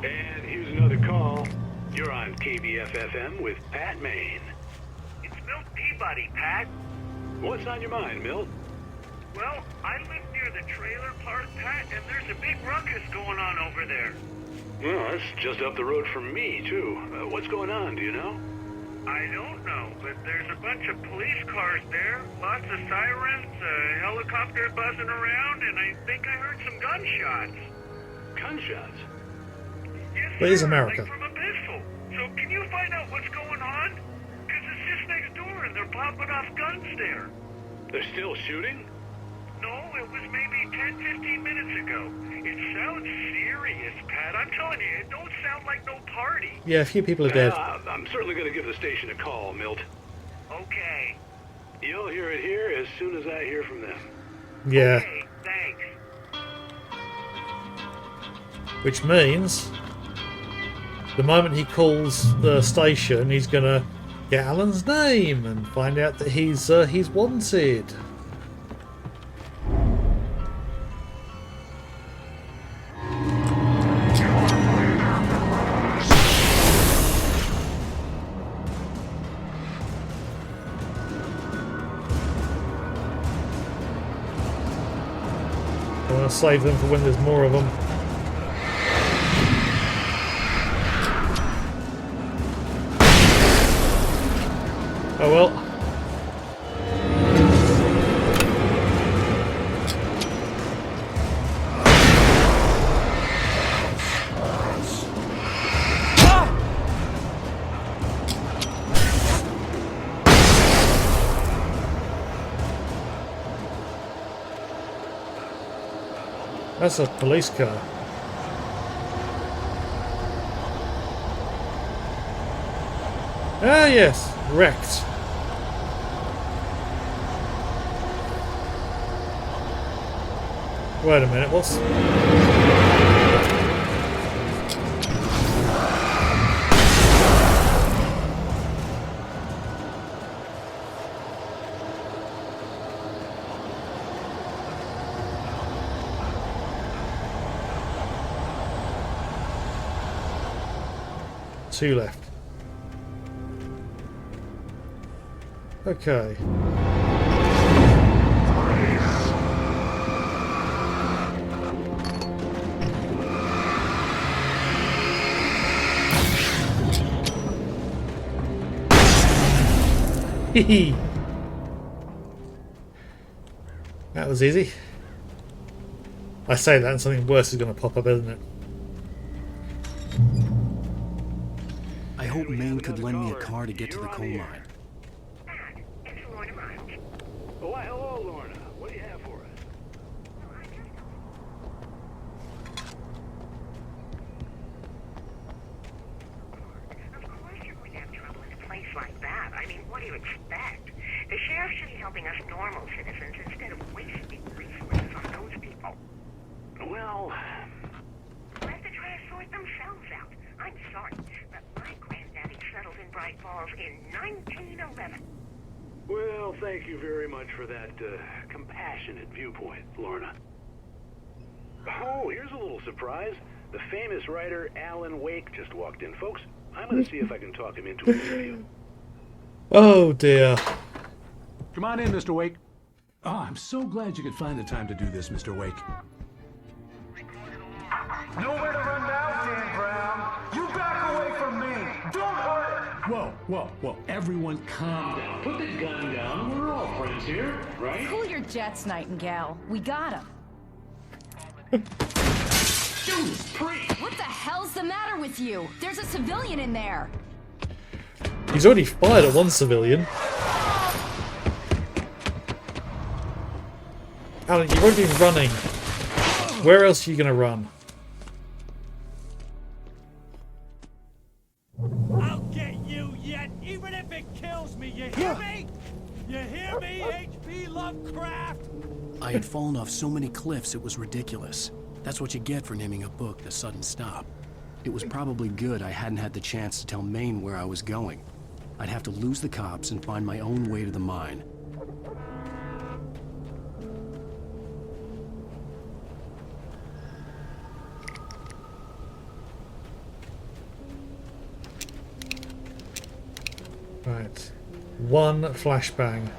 And here's another call. You're on KBFFM with Pat Maine. It's Milt Peabody, Pat. What's on your mind, Milt? Well, I live near the trailer park, Pat, and there's a big ruckus going on over there. Well, that's just up the road from me, too. What's going on, do you know? I don't know, but there's a bunch of police cars there, lots of sirens, a helicopter buzzing around, and I think I heard some gunshots. Gunshots? Yes, But it is sir, America. like from a pistol. So can you find out what's going on? Because it's just next door and they're popping off guns there. They're still shooting? No, it was maybe 10, 15 minutes ago. It sounds serious, Pat. I'm telling you, it don't sound like no party. Yeah, a few people are dead. I'm certainly going to give the station a call, Milt. Okay. You'll hear it here as soon as I hear from them. Yeah. Okay, thanks. Which means the moment he calls the station, he's gonna get Alan's name and find out that he's wanted. I want to save them for when there's more of them. Oh well. That's a police car. Ah yes, wrecked. Wait a minute, what's... Two left. Okay. That was easy. I say that and something worse is going to pop up, isn't it? I hope Maine could lend me a car to get to the coal mine. Oh, why, hello, Lorna. What do you have for us? Of course you're going to have trouble in a place like that. I mean, what do you expect? The sheriff should be helping us normal citizens instead of wasting resources on those people. Well... Let the trash sort themselves out. I'm sorry, but my granddaddy settled in Bright Falls in 1911. Well, thank you very much for that compassionate viewpoint, Lorna. Oh, here's a little surprise. The famous writer Alan Wake just walked in. Folks, I'm going to see if I can talk him into an interview. Oh dear. Come on in, Mr. Wake. Oh, I'm so glad you could find the time to do this, Mr. Wake. Nowhere to run now, Dan Brown. You back away from me. Don't hurt it. Whoa, whoa, whoa. Everyone calm down. Put the gun down. We're all friends here, right? Cool your jets, Nightingale. We got him. Judas Priest! What the hell's the matter with you? There's a civilian in there. He's already fired at one civilian. Alan, you've already been running. Where else are you going to run? I'll get you yet, even if it kills me. You hear me? You hear me, H.P. Lovecraft? I had fallen off so many cliffs it was ridiculous. That's what you get for naming a book The Sudden Stop. It was probably good I hadn't had the chance to tell Maine where I was going. I'd have to lose the cops and find my own way to the mine. Right. One flashbang.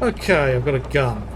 Okay, I've got a gun.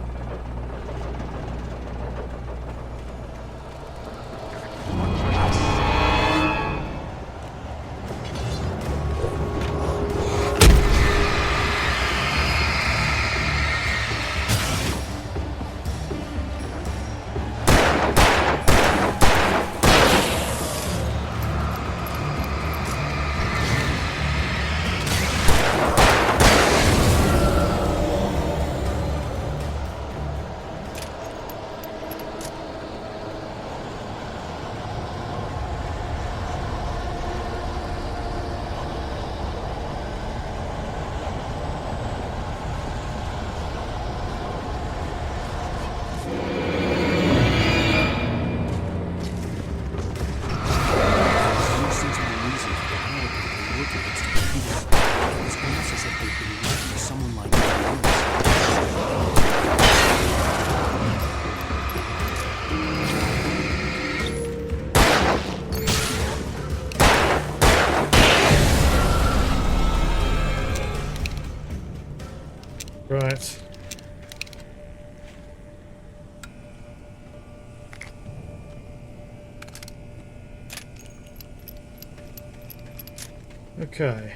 Okay.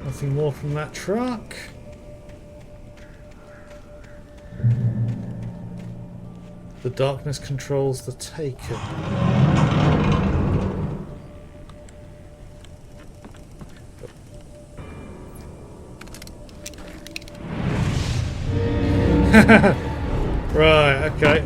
Nothing more from that truck. The darkness controls the taken. Right, okay.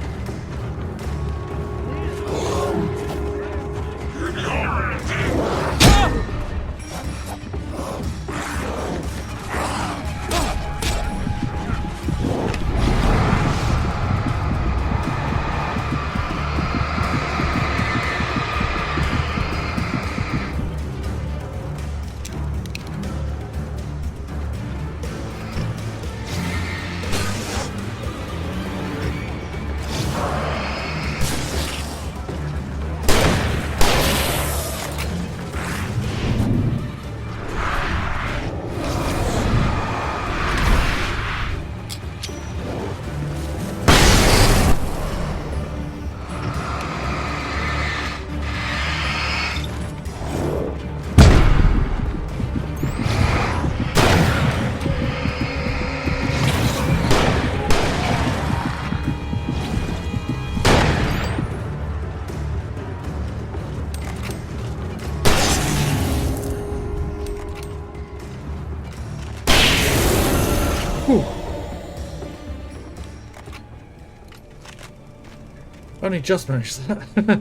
Only just managed that.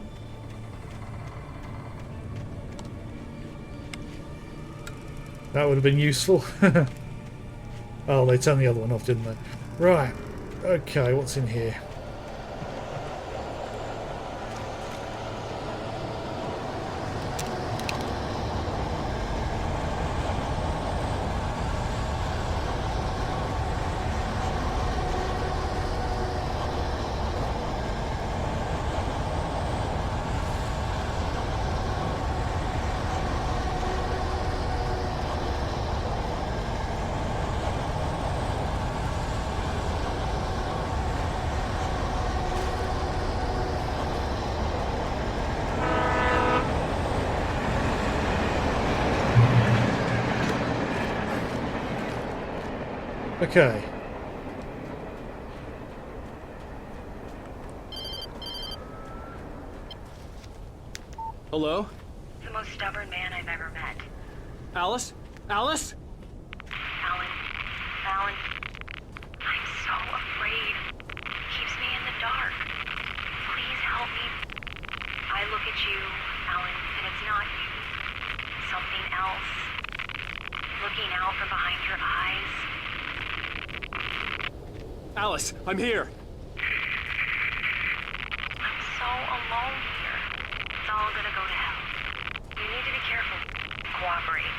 That would have been useful. Oh, they turned the other one off, didn't they? Right. Okay, what's in here? Okay. Hello? The most stubborn man I've ever met. Alice? Alice? Alan. Alan. I'm so afraid. Keeps me in the dark. Please help me. I look at you, Alan, and it's not you. Something else. Looking out from behind your eyes. Alice, I'm here. I'm so alone here. It's all gonna go to hell. You need to be careful. Cooperate.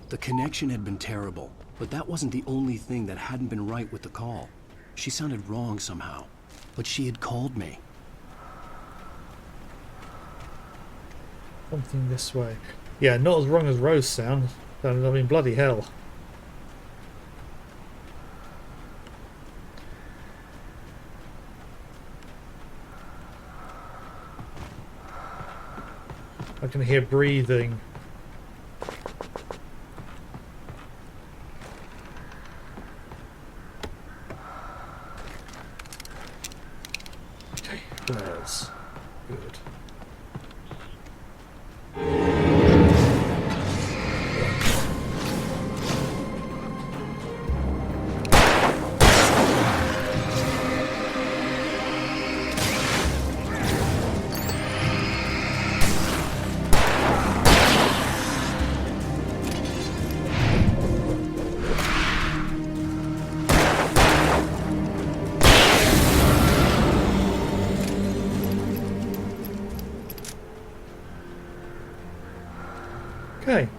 The connection had been terrible, but that wasn't the only thing that hadn't been right with the call. She sounded wrong somehow, but she had called me. Something this way. Yeah, not as wrong as Rose sounds. I mean, bloody hell. I can hear breathing. Okay, there's good. Okay.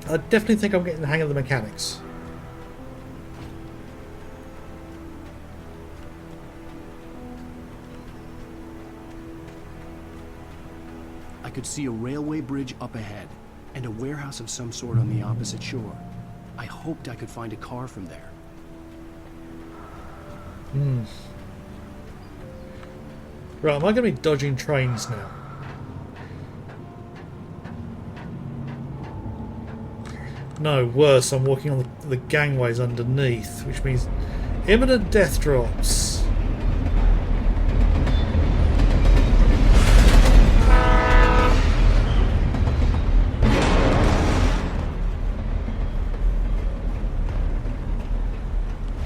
I definitely think I'm getting the hang of the mechanics. I could see a railway bridge up ahead, and a warehouse of some sort on the opposite shore. I hoped I could find a car from there. Right, am I going to be dodging trains now? No, worse, I'm walking on the gangways underneath, which means imminent death drops.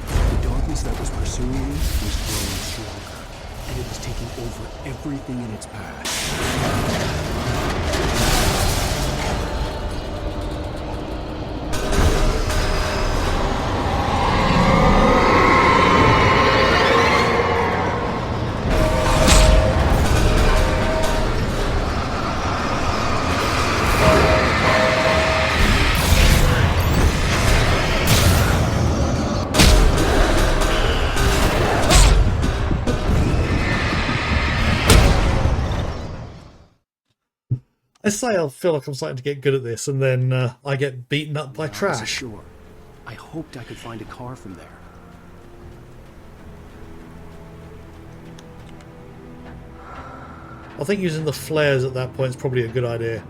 The darkness that was pursuing me was growing stronger, and it was taking over everything in its path. I say I feel like I'm starting to get good at this, and then I get beaten up by trash. Sure. I hoped I could find a car from there. I think using the flares at that point is probably a good idea.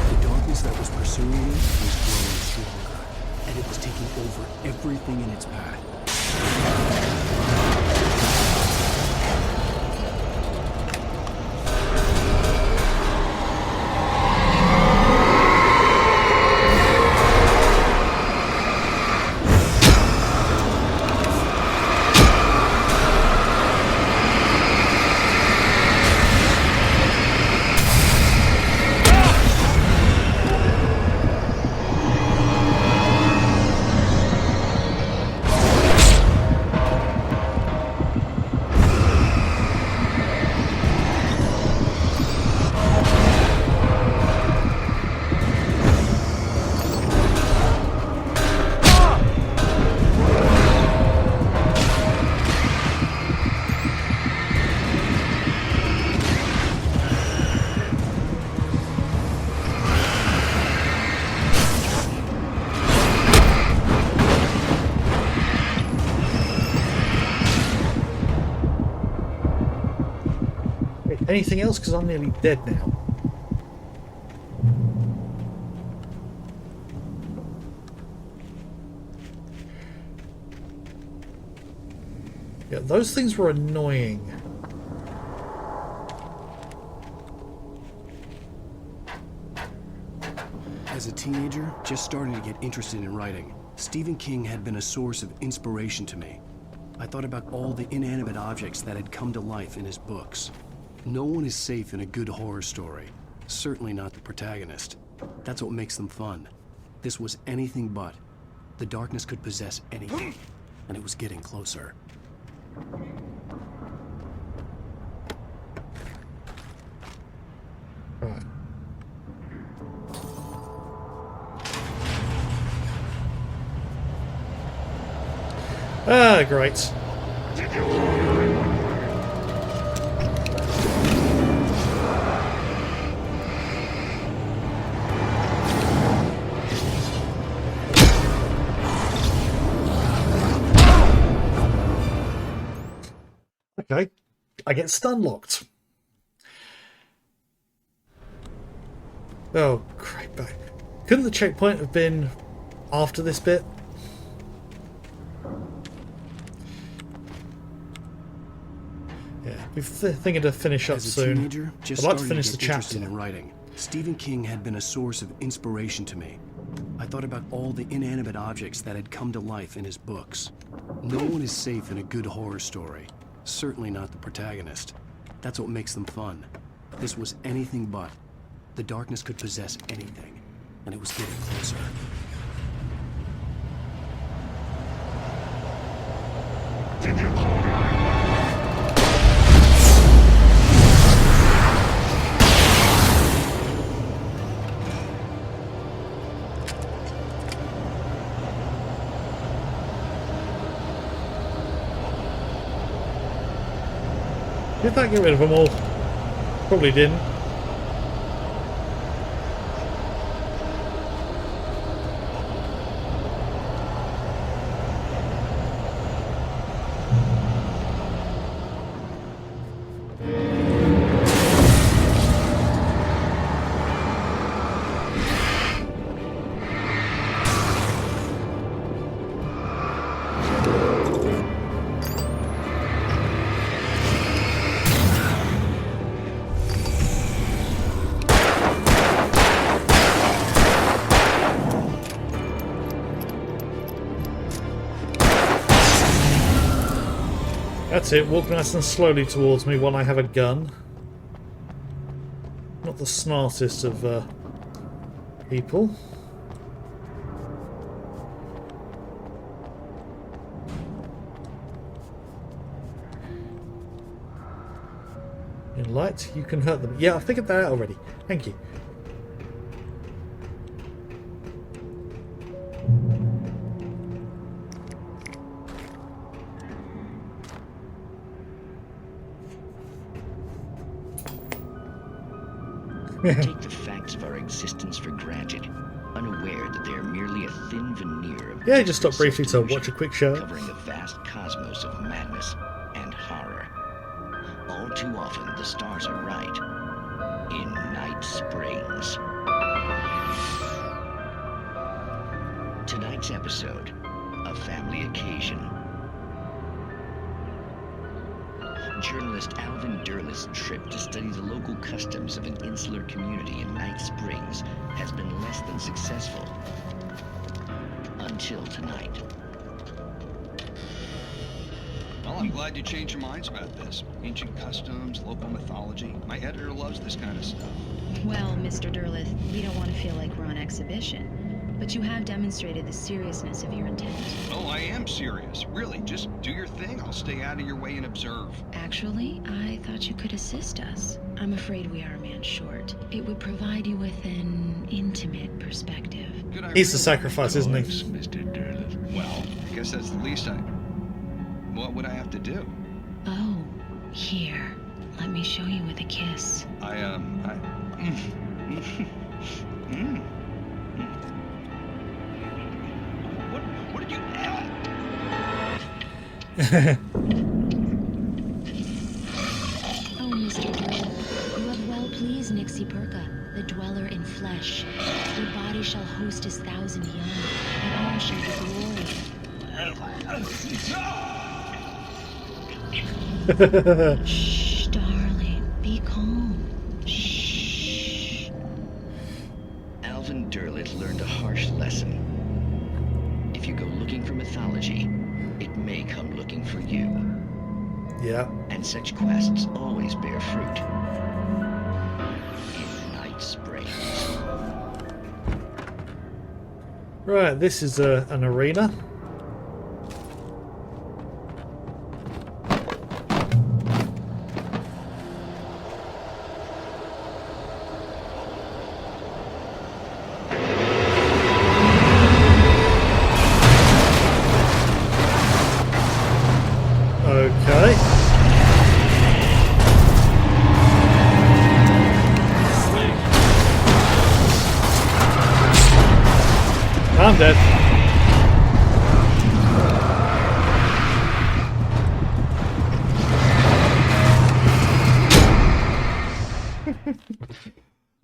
The darkness that was pursuing me was growing stronger, and it was taking over everything in its path. Anything else? Because I'm nearly dead now. Yeah, those things were annoying. As a teenager, just starting to get interested in writing, Stephen King had been a source of inspiration to me. I thought about all the inanimate objects that had come to life in his books. No one is safe in a good horror story. Certainly not the protagonist. That's what makes them fun. This was anything but. The darkness could possess anything, and it was getting closer. Right. Ah, great. Okay, I get stun locked. Oh, great back. Couldn't the checkpoint have been after this bit? Yeah, we're thinking to finish up As a soon. teenager, just I'd like to starting finish the get chapter. interested in writing. Stephen King had been a source of inspiration to me. I thought about all the inanimate objects that had come to life in his books. No one is safe in a good horror story. Certainly not the protagonist. That's what makes them fun. This was anything but. The darkness could possess anything, and it was getting closer. Did that get rid of them all? Probably didn't. That's it, walk nice and slowly towards me while I have a gun. Not the smartest of people. In light, you can hurt them. Yeah, I figured that out already. Thank you. We take the facts of our existence for granted, unaware that they are merely a thin veneer of Yeah, just stop briefly to watch a quick show. covering a vast cosmos of madness and horror. All too often, the stars are right. In Night Springs. Tonight's episode, a family occasion. Journalist Alvin Derlis' trip to study the local customs of an insular community in Night Springs has been less than successful. Until tonight. Well, I'm glad you changed your minds about this. Ancient customs, local mythology. My editor loves this kind of stuff. Well, Mr. Derlith, we don't want to feel like we're on exhibition. But you have demonstrated the seriousness of your intent. Oh, I am serious. Really, just do your thing. I'll stay out of your way and observe. Actually, I thought you could assist us. I'm afraid we are a man short. It would provide you with an intimate perspective. He's the sacrifice, isn't he? Mr. Derlith. Well, I guess that's the least I... What would I have to do? Oh, here. Let me show you with a kiss. What did you... Oh, Mr. Derlith, you have well pleased Nixie Perka, the dweller in flesh. Your body shall host his 1,000 young, and all shall be glory. Shh, darling, be calm. Shh. Alvin Derlit learned a harsh lesson. If you go looking for mythology, it may come looking for you. Yeah. And such quests always bear fruit. In Night Springs. Right, this is an arena. Okay. I'm dead.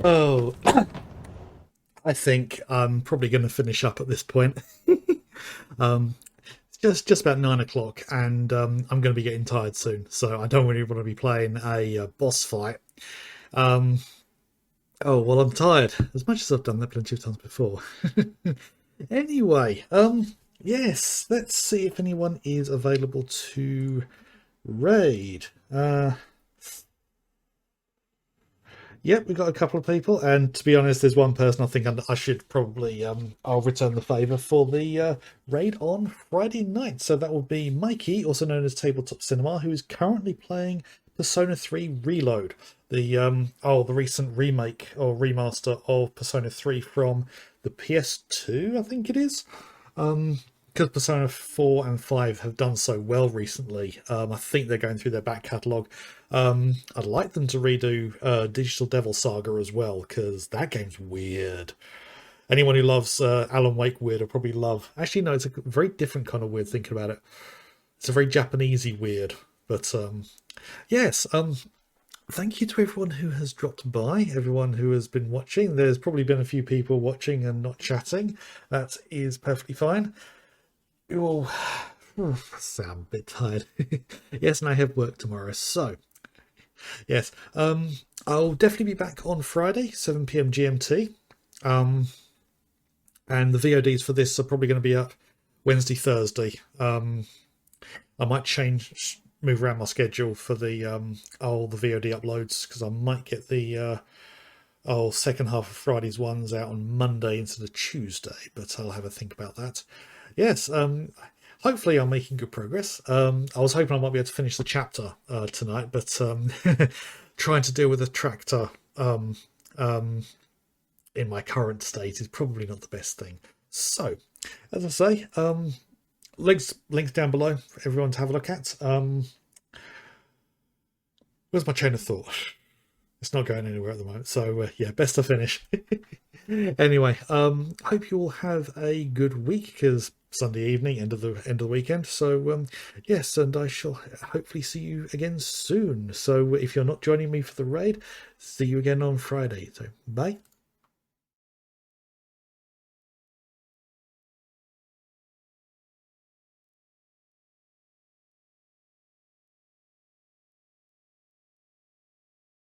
Oh, I think I'm probably going to finish up at this point. It's just about 9 o'clock, and I'm going to be getting tired soon, so I don't really want to be playing a boss fight. Oh, well, I'm tired, as much as I've done that plenty of times before. Anyway, yes, let's see if anyone is available to raid. Yep, we've got a couple of people, and to be honest, there's one person I think I should probably I'll return the favour for the raid on Friday night. So that will be Mikey, also known as Tabletop Cinema, who is currently playing Persona 3 Reload, the recent remake or remaster of Persona 3 from the PS2, I think it is. Because Persona 4 and 5 have done so well recently, I think they're going through their back catalogue. I'd like them to redo Digital Devil Saga as well, because that game's weird. Anyone who loves Alan Wake weird will probably love... Actually, no, it's a very different kind of weird thinking about it. It's a very Japanesey weird. But, yes, thank you to everyone who has dropped by, everyone who has been watching. There's probably been a few people watching and not chatting. That is perfectly fine. You all sound a bit tired. Yes, and I have work tomorrow, so yes, I'll definitely be back on Friday, 7 PM GMT, and the VODs for this are probably going to be up Wednesday, Thursday. I might change move around my schedule for the the VOD uploads, because I might get the second half of Friday's ones out on Monday instead of Tuesday, but I'll have a think about that. Yes, hopefully I'm making good progress. I was hoping I might be able to finish the chapter tonight, but trying to deal with a tractor in my current state is probably not the best thing. So, as I say, links down below for everyone to have a look at. Where's my chain of thought? It's not going anywhere at the moment. So, yeah, best to finish. Anyway, hope you all have a good week, because Sunday evening, end of the weekend. So, yes, and I shall hopefully see you again soon. So, if you're not joining me for the raid, see you again on Friday. So, bye.